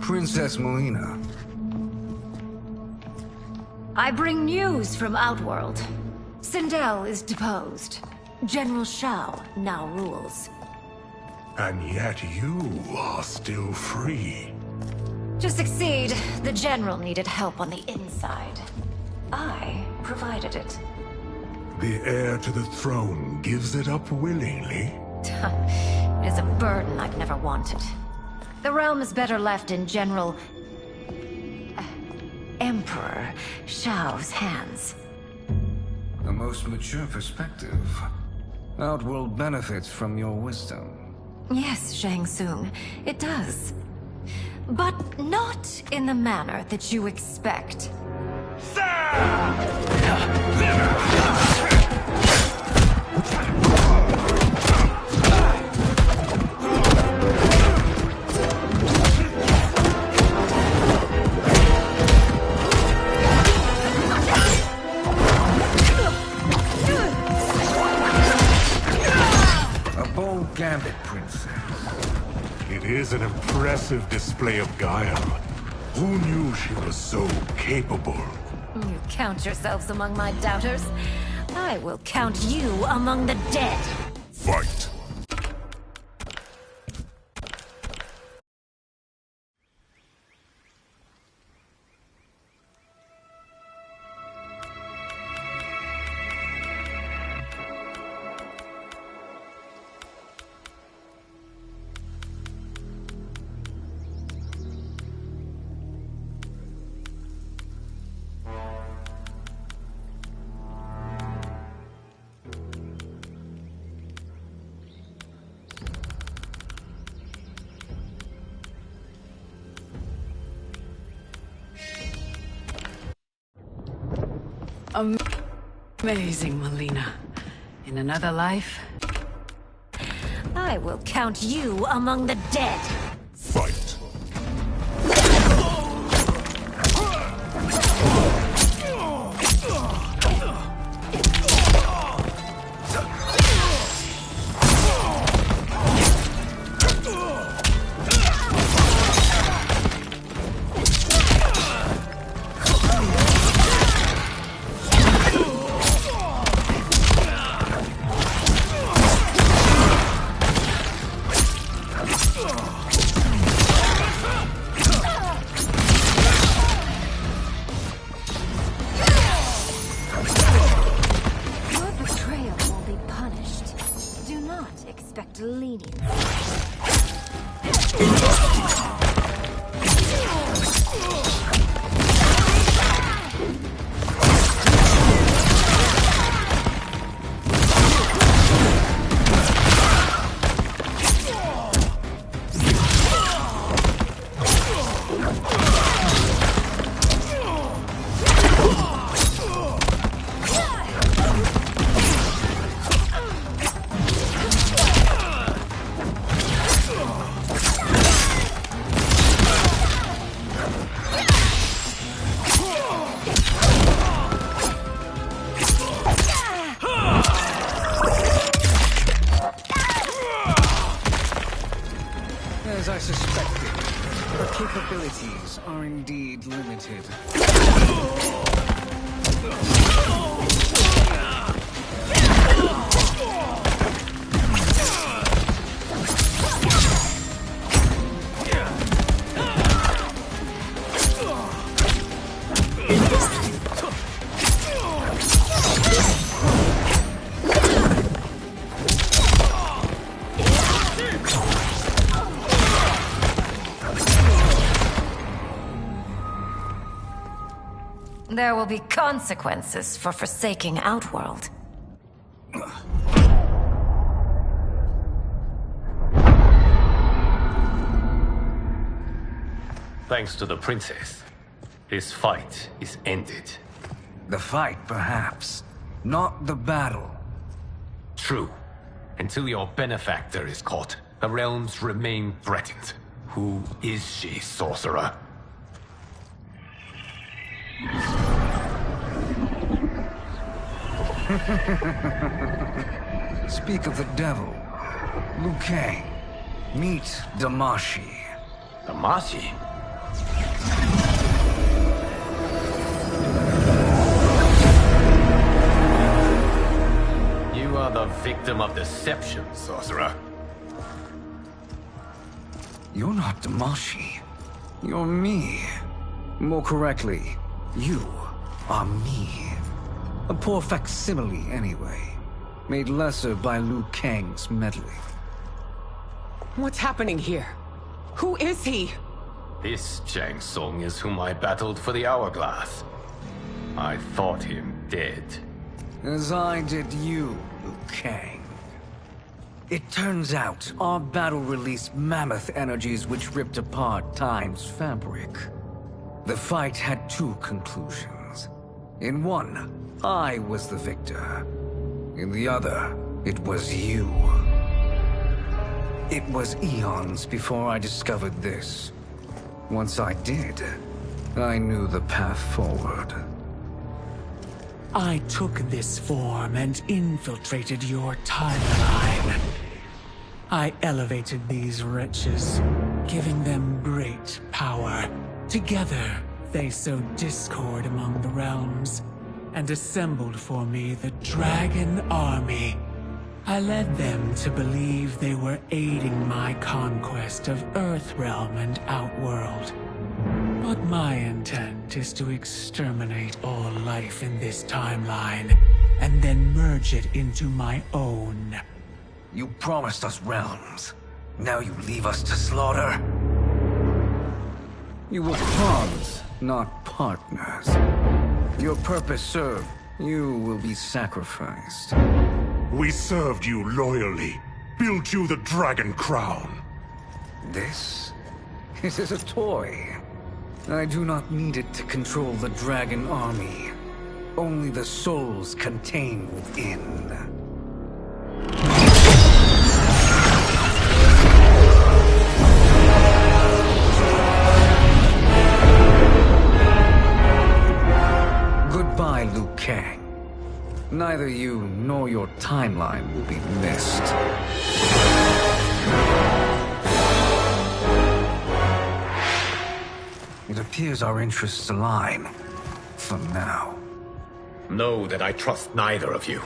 Princess Melina. I bring news from Outworld. Sindel is deposed. General Shao now rules. And yet you are still free. To succeed, the General needed help on the inside. I provided it. The heir to the throne gives it up willingly. It is a burden I've never wanted. The realm is better left in General... Emperor Shao's hands. A most mature perspective. Outworld benefits from your wisdom. Yes, Shang Tsung, it does. But not in the manner that you expect. A bold gambit, Princess. It is an impressive display of guile. Who knew she was so capable? You count yourselves among my doubters. I will count you among the dead. Fight. Amazing, Melina. In another life, I will count you among the dead. Fight. Your betrayal will be punished. Do not expect lenience. As I suspected, her capabilities are indeed limited. There will be consequences for forsaking Outworld. Thanks to the princess, this fight is ended. The fight, perhaps. Not the battle. True. Until your benefactor is caught, the realms remain threatened. Who is she, sorcerer? Speak of the devil. Liu Kang. Meet Damashi. Damashi? You are the victim of deception, sorcerer. You're not Damashi. You're me. More correctly, you are me. A poor facsimile, anyway. Made lesser by Liu Kang's meddling. What's happening here? Who is he? This Shang Tsung is whom I battled for the Hourglass. I thought him dead. As I did you, Liu Kang. It turns out our battle released mammoth energies which ripped apart time's fabric. The fight had two conclusions. In one, I was the victor. In the other, it was you. It was eons before I discovered this. Once I did, I knew the path forward. I took this form and infiltrated your timeline. I elevated these wretches, giving them great power. Together, they sowed discord among the realms, and assembled for me the Dragon Army. I led them to believe they were aiding my conquest of Earthrealm and Outworld. But my intent is to exterminate all life in this timeline, and then merge it into my own. You promised us realms. Now you leave us to slaughter? You were pawns, not partners. Your purpose served. You will be sacrificed. We served you loyally. Built you the Dragon Crown. This is a toy. I do not need it to control the Dragon Army. only the souls contained within. Goodbye, Liu Kang. Neither you nor your timeline will be missed. It appears our interests align. For now. Know that I trust neither of you.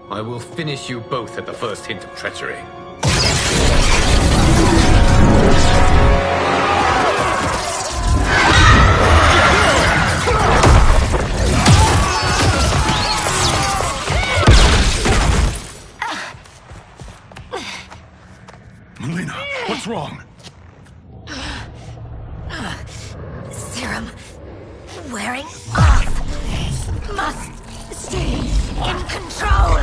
I will finish you both at the first hint of treachery. Melina, what's wrong? Serum wearing off. Must stay in control.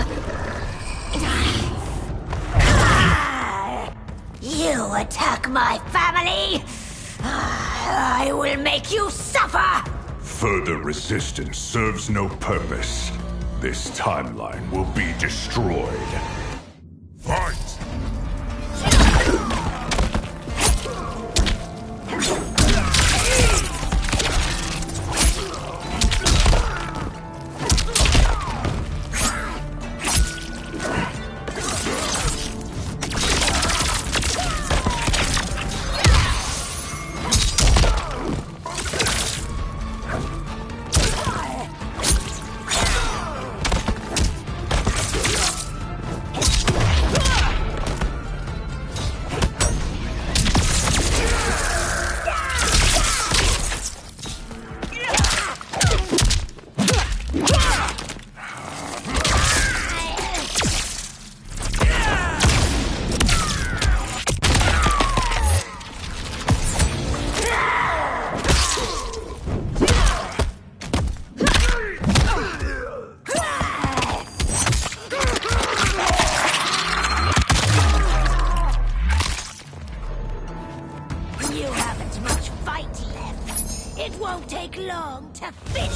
You attack my family. I will make you suffer. Further resistance serves no purpose. This timeline will be destroyed. Fight! It won't take long to finish.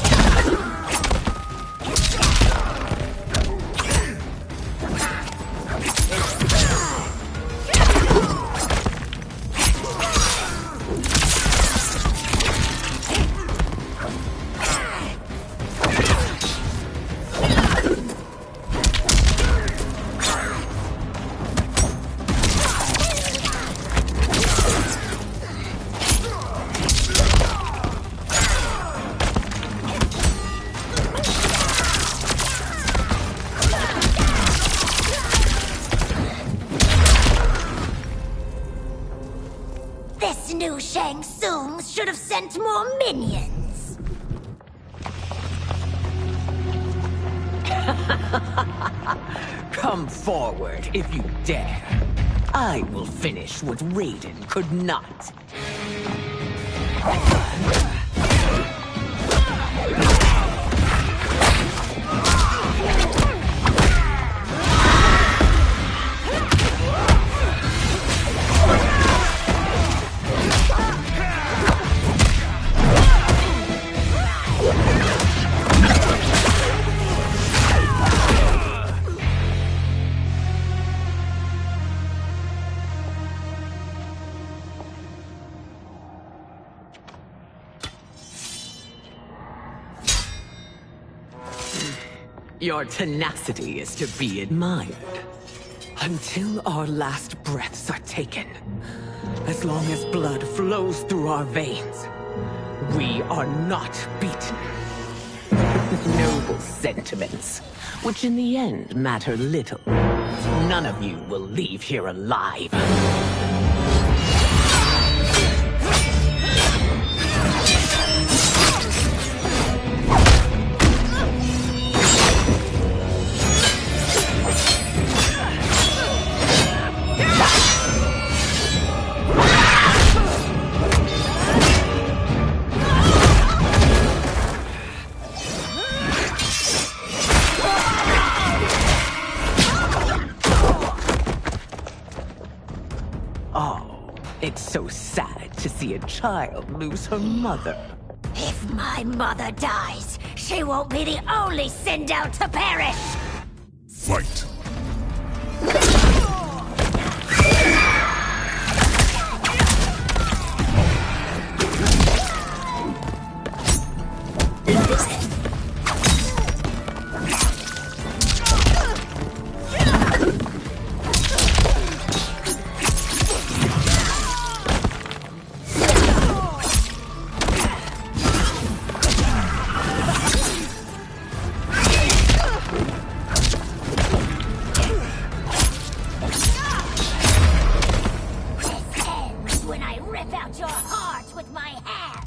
This new Shang Tsung should have sent more minions. Come forward if you dare. I will finish what Raiden could not. Your tenacity is to be admired. Until our last breaths are taken, as long as blood flows through our veins, we are not beaten. Noble sentiments, which in the end matter little. None of you will leave here alive. It's so sad to see a child lose her mother. If my mother dies, She won't be the only Sindel to perish! Fight! When I rip out your heart with my hands!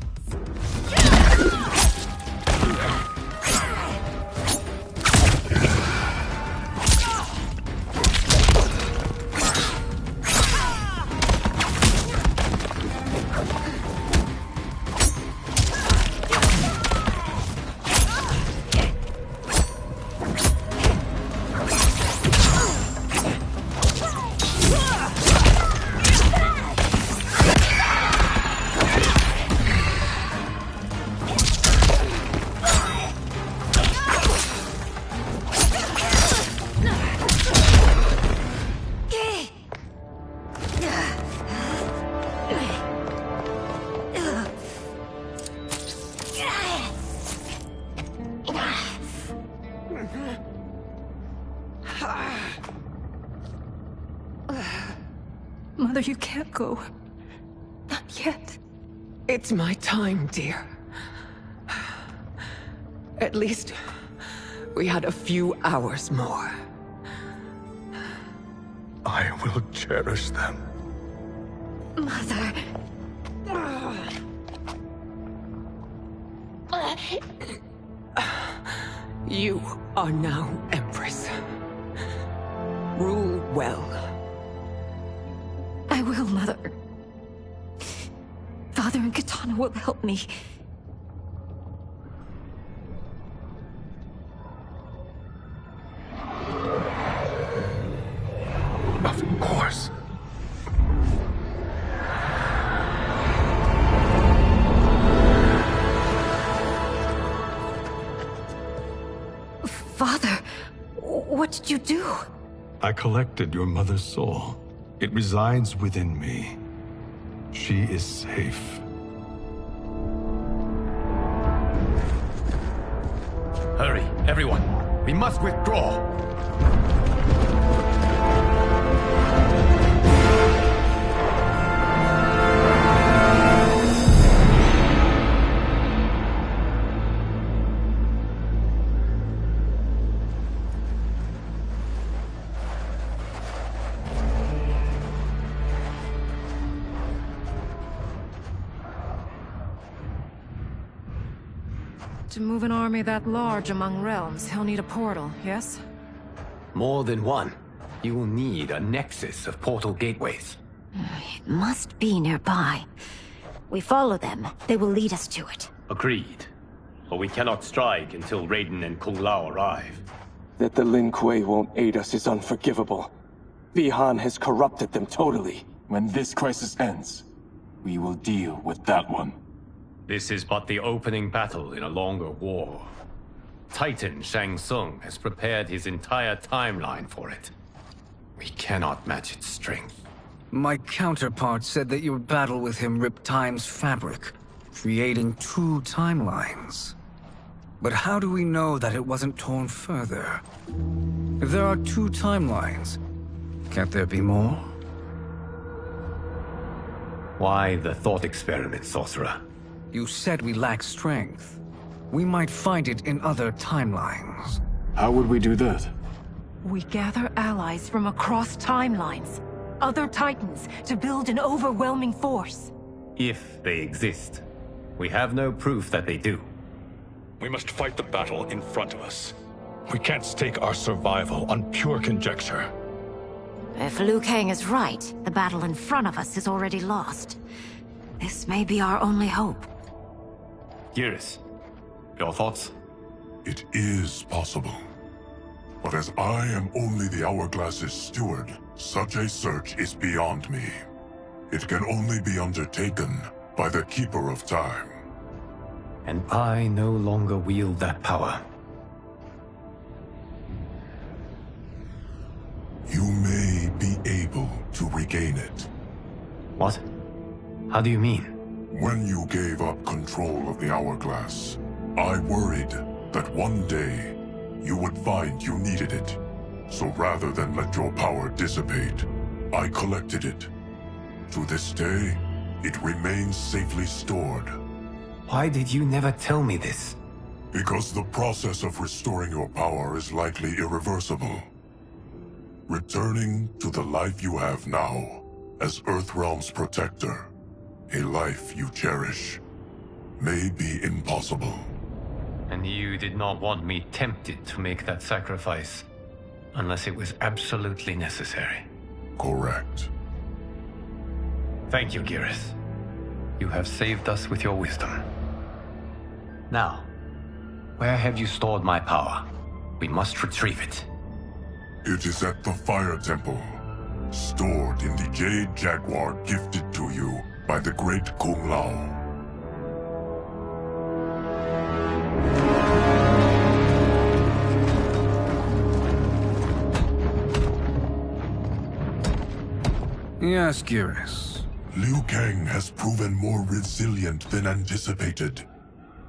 Mother, you can't go. Not yet. It's my time, dear. At least, we had a few hours more. I will cherish them. Mother... You are now Empress. Rule well. I will, Mother. Father and Katana will help me. Of course. Father, what did you do? I collected your mother's soul. It resides within me. She is safe. Hurry, everyone. We must withdraw. To move an army that large among realms, he'll need a portal, yes? More than one. You will need a nexus of portal gateways. It must be nearby. We follow them. They will lead us to it. Agreed. But we cannot strike until Raiden and Kung Lao arrive. That the Lin Kuei won't aid us is unforgivable. Bi-Han has corrupted them totally. When this crisis ends, we will deal with that one. This is but the opening battle in a longer war. Titan Shang Tsung has prepared his entire timeline for it. We cannot match its strength. My counterpart said that your battle with him ripped time's fabric, creating two timelines. But how do we know that it wasn't torn further? If there are two timelines, can't there be more? Why the thought experiment, sorcerer? You said we lack strength. We might find it in other timelines. How would we do that? We gather allies from across timelines, other Titans, to build an overwhelming force. If they exist. We have no proof that they do. We must fight the battle in front of us. We can't stake our survival on pure conjecture. If Liu Kang is right, the battle in front of us is already lost. This may be our only hope. Geras, your thoughts? It is possible. But as I am only the Hourglass's steward, such a search is beyond me. It can only be undertaken by the Keeper of Time. and I no longer wield that power. You may be able to regain it. What? How do you mean? When you gave up control of the hourglass, I worried that one day you would find you needed it. So rather than let your power dissipate, I collected it. To this day, it remains safely stored. Why did you never tell me this? Because the process of restoring your power is likely irreversible. Returning to the life you have now, as Earthrealm's protector, a life you cherish, may be impossible. And you did not want me tempted to make that sacrifice, unless it was absolutely necessary. Correct. Thank you, Geras. You have saved us with your wisdom. Now, where have you stored my power? We must retrieve it. It is at the Fire Temple, stored in the Jade Jaguar gifted to you by the great Kung Lao. Yes, Geras. Liu Kang has proven more resilient than anticipated.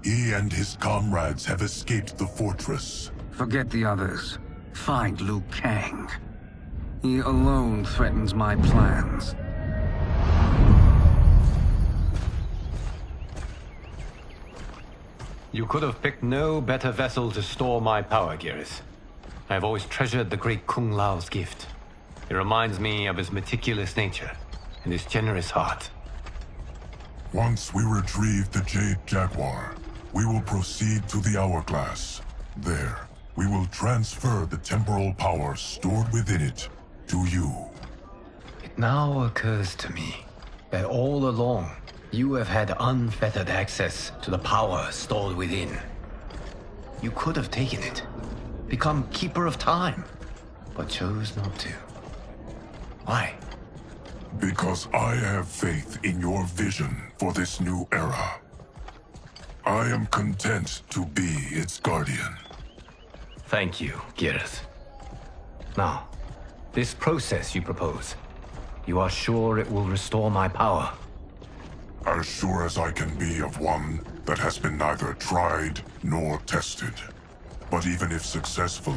He and his comrades have escaped the fortress. Forget the others. Find Liu Kang. He alone threatens my plans. You could have picked no better vessel to store my power, Geras. I have always treasured the great Kung Lao's gift. It reminds me of his meticulous nature and his generous heart. Once we retrieve the Jade Jaguar, we will proceed to the Hourglass. There, we will transfer the temporal power stored within it to you. It now occurs to me that all along, you have had unfettered access to the power stored within. You could have taken it, become Keeper of Time, but chose not to. Why? Because I have faith in your vision for this new era. I am content to be its guardian. Thank you, Geras. Now, this process you propose, you are sure it will restore my power? As sure as I can be of one that has been neither tried nor tested. But even if successful,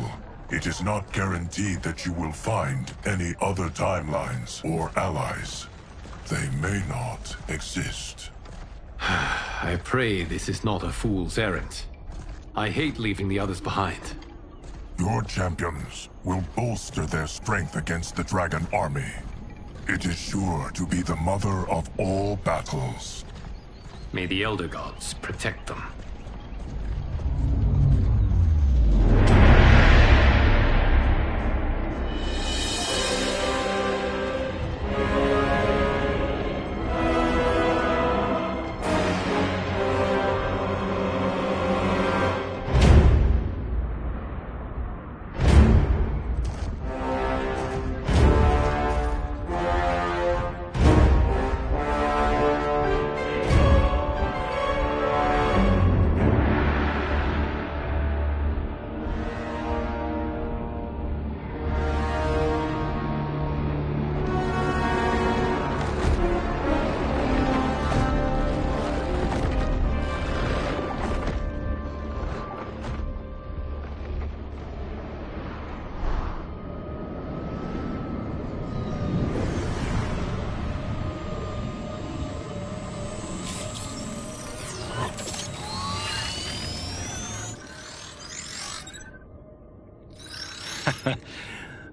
it is not guaranteed that you will find any other timelines or allies. They may not exist. I pray this is not a fool's errand. I hate leaving the others behind. Your champions will bolster their strength against the Dragon Army. It is sure to be the mother of all battles. May the Elder Gods protect them.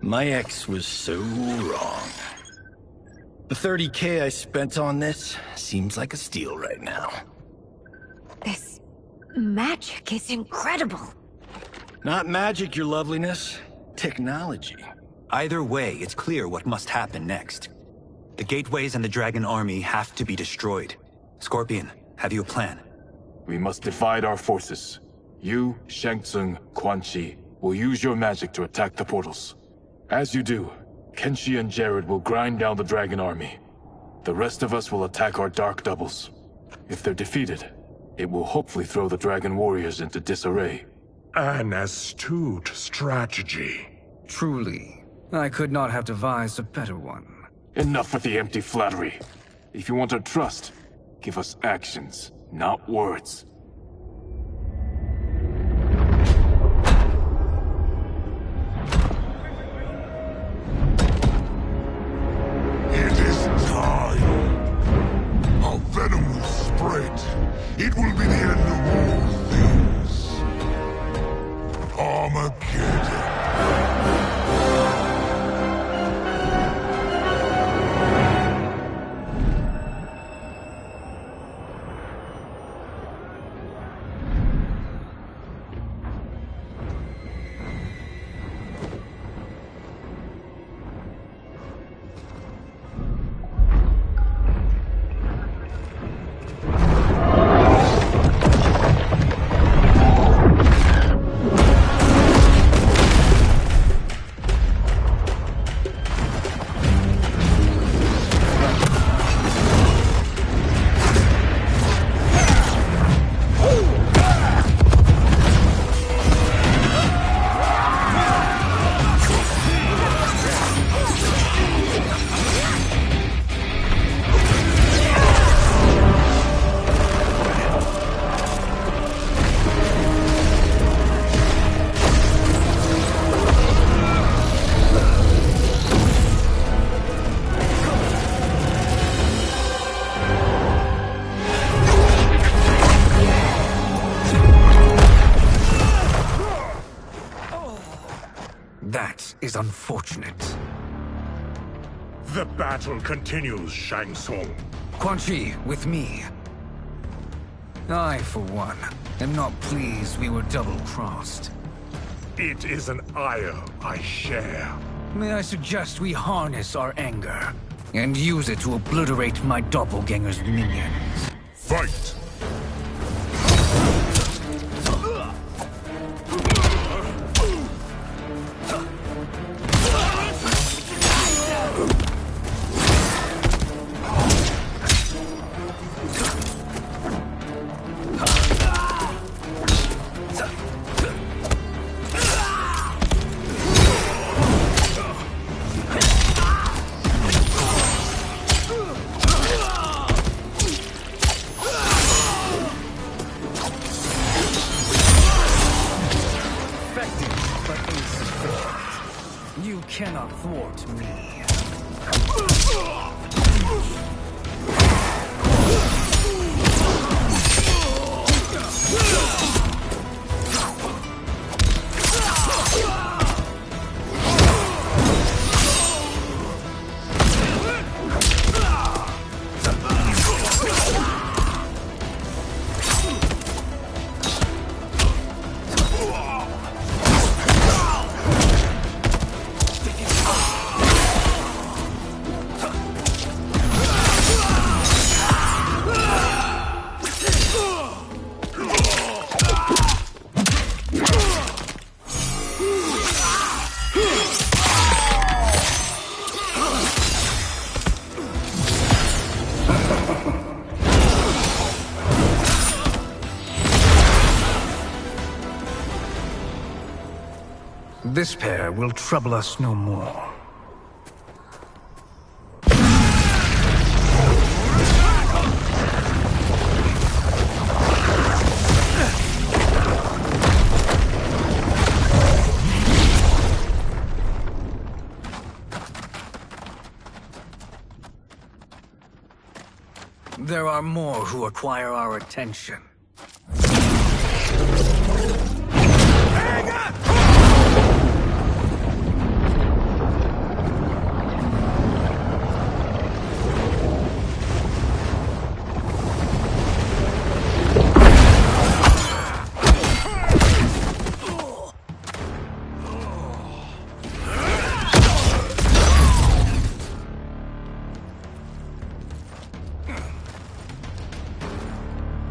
My ex was so wrong. The 30K I spent on this seems like a steal right now. This magic is incredible. Not magic, your loveliness. Technology. Either way, it's clear what must happen next. The gateways and the Dragon Army have to be destroyed. Scorpion, have you a plan? We must divide our forces. You, Shang Tsung, Quan Chi, will use your magic to attack the portals. As you do, Kenshi and Jared will grind down the Dragon Army. The rest of us will attack our dark doubles. If they're defeated, It will hopefully throw the Dragon Warriors into disarray. An astute strategy. Truly, I could not have devised a better one. Enough with the empty flattery. If you want our trust, give us actions, not words. It is time. Our venom will spread. It will be the end of all things. Armageddon. That is unfortunate. The battle continues, Shang Tsung. Quan Chi, with me. I, for one, am not pleased we were double-crossed. It is an ire I share. May I suggest we harness our anger and use it to obliterate my doppelganger's minions? Fight! You cannot thwart me. This pair will trouble us no more. There are more who require our attention.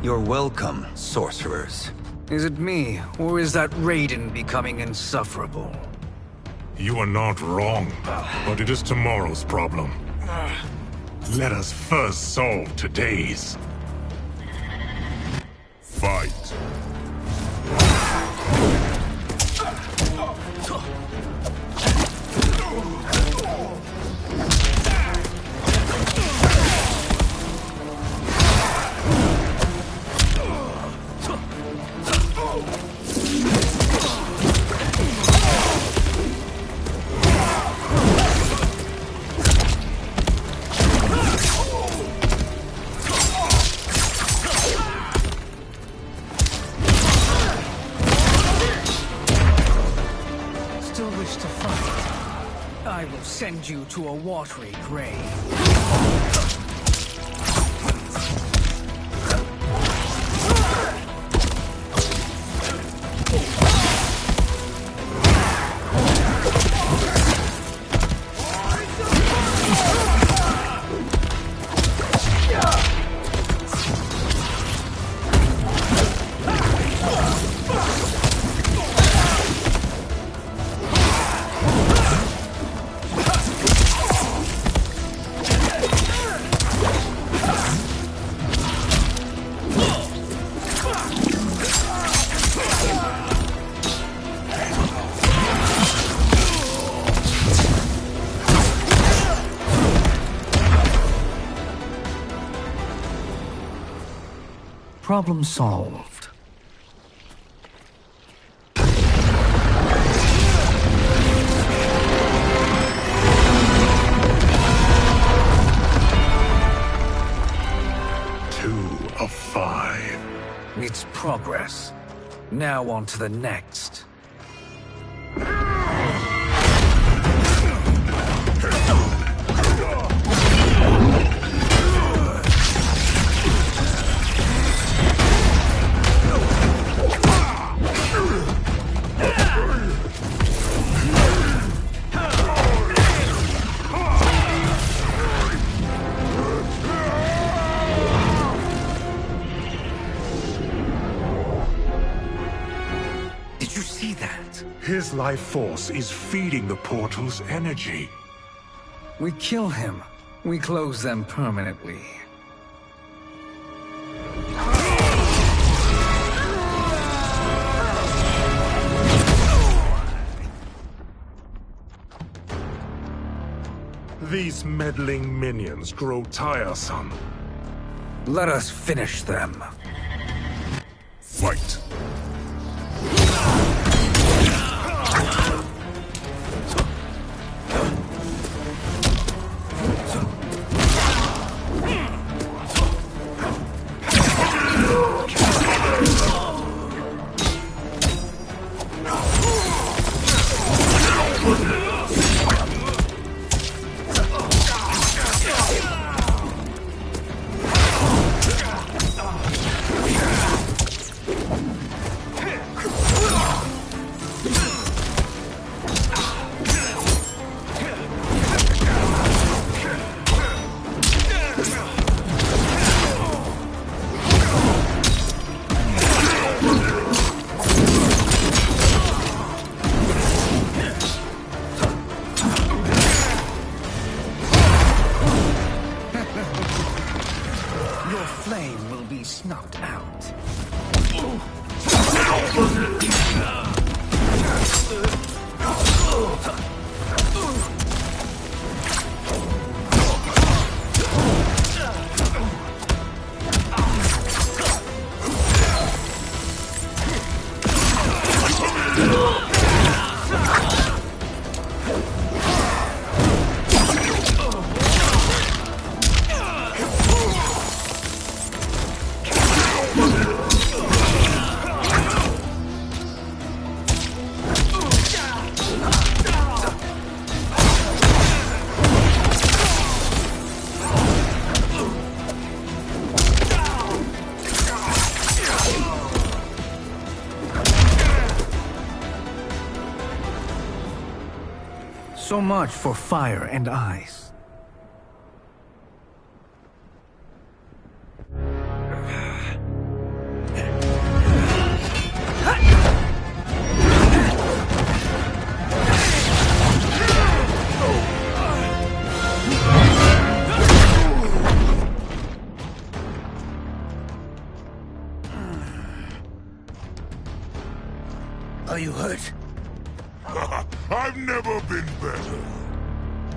You're welcome, sorcerers. Is it me, or is that Raiden becoming insufferable? You are not wrong, but it is tomorrow's problem. Let us first solve today's. Fight. I will send you to a watery grave. Problem solved. Two of 5. It's progress. Now on to the next. His life force is feeding the portal's energy. We kill him. We close them permanently. These meddling minions grow tiresome. Let us finish them. Fight. Flame will be snuffed out. So much for fire and ice. Are you hurt? I've never been better.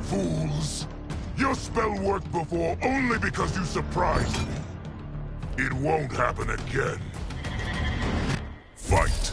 Fools. Your spell worked before only because you surprised me. It won't happen again. Fight.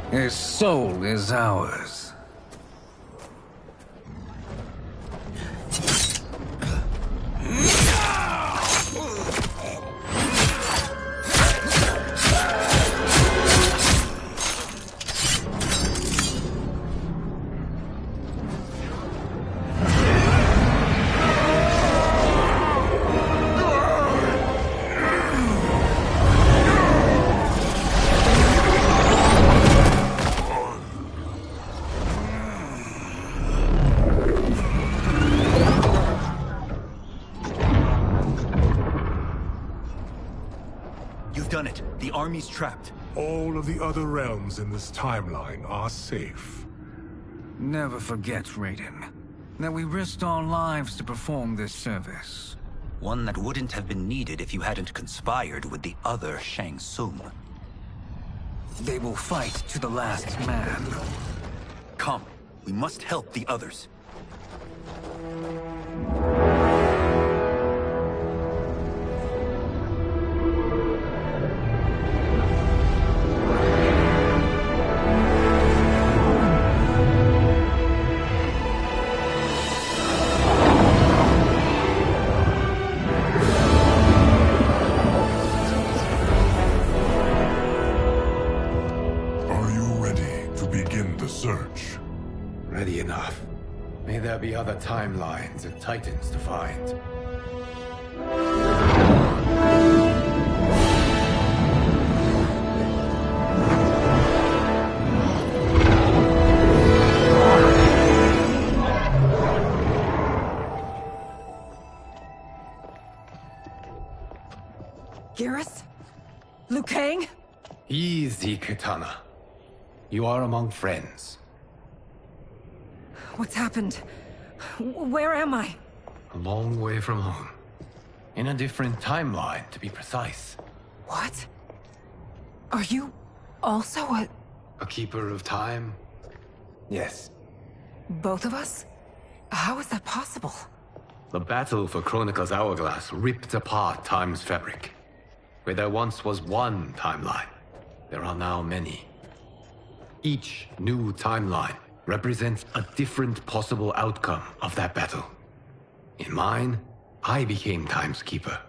His soul is ours. Done it. The army's trapped. All of the other realms in this timeline are safe. Never forget, Raiden, that we risked our lives to perform this service. One that wouldn't have been needed if you hadn't conspired with the other Shang Tsung. They will fight to the last man. Come, we must help the others. Search. Ready enough. May there be other timelines and titans to find. Garrus? Liu Kang? Easy, Kitana. You are among friends. What's happened? Where am I? A long way from home. In a different timeline, to be precise. What? Are you also a keeper of time? Yes. Both of us? How is that possible? The battle for Chronica's Hourglass ripped apart time's fabric. Where there once was one timeline, there are now many. Each new timeline represents a different possible outcome of that battle. In mine, I became Time's Keeper.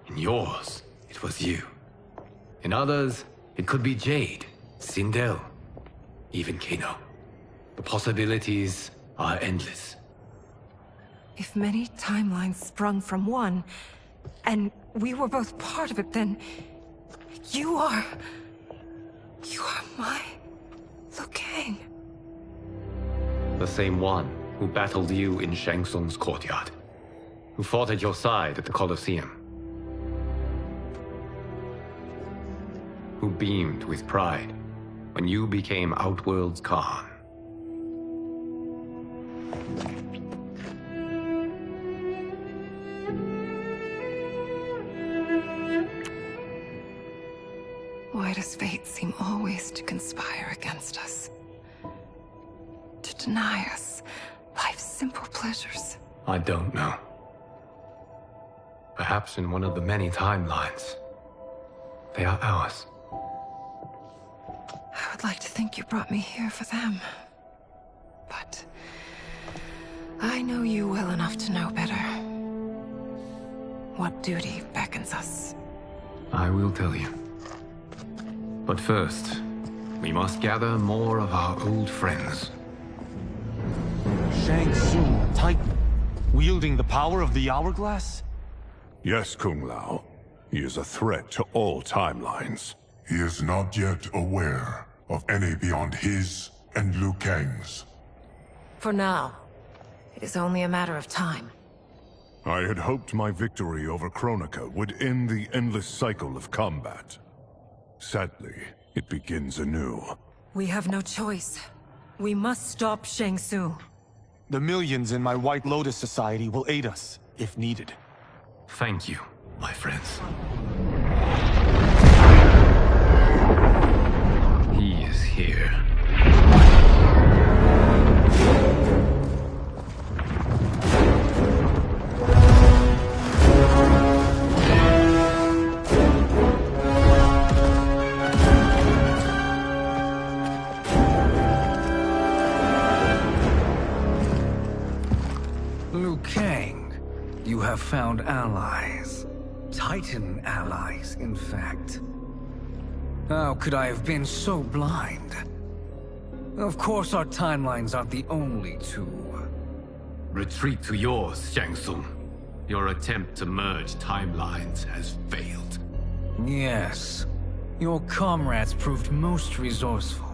In yours, it was you. In others, it could be Jade, Sindel, even Kano. The possibilities are endless. If many timelines sprung from one, and we were both part of it, then you are my Liu Kang. The same one who battled you in Shang Tsung's courtyard. Who fought at your side at the Colosseum. who beamed with pride when you became Outworld's Khan. Why does fate seem always to conspire against us? To deny us life's simple pleasures? I don't know. Perhaps in one of the many timelines, they are ours. I would like to think you brought me here for them. But I know you well enough to know better. What duty beckons us? I will tell you. But first, we must gather more of our old friends. Shang Tsung, Titan, wielding the power of the Hourglass? Yes, Kung Lao. He is a threat to all timelines. He is not yet aware of any beyond his and Liu Kang's. For now, it is only a matter of time. I had hoped my victory over Kronika would end the endless cycle of combat. Sadly, it begins anew. We have no choice. We must stop Shang Tsung. The millions in my White Lotus Society will aid us, if needed. Thank you, my friends. He is here. Liu Kang, you have found allies. Titan allies, in fact. How could I have been so blind? Of course our timelines aren't the only two. Retreat to yours, Shang Tsung. Your attempt to merge timelines has failed. Yes. Your comrades proved most resourceful.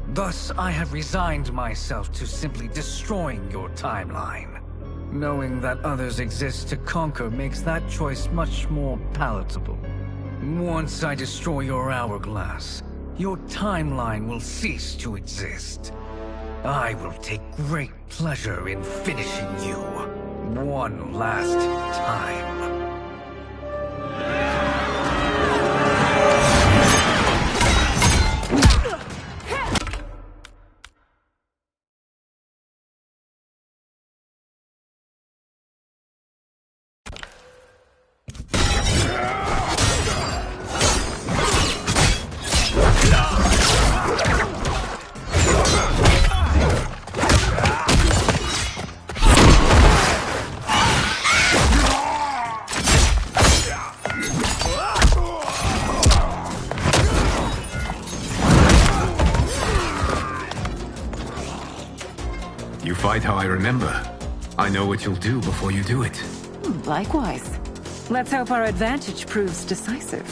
Thus, I have resigned myself to simply destroying your timeline. Knowing that others exist to conquer makes that choice much more palatable. Once I destroy your hourglass, your timeline will cease to exist. I will take great pleasure in finishing you one last time. You fight how I remember. I know what you'll do before you do it. Likewise. Let's hope our advantage proves decisive.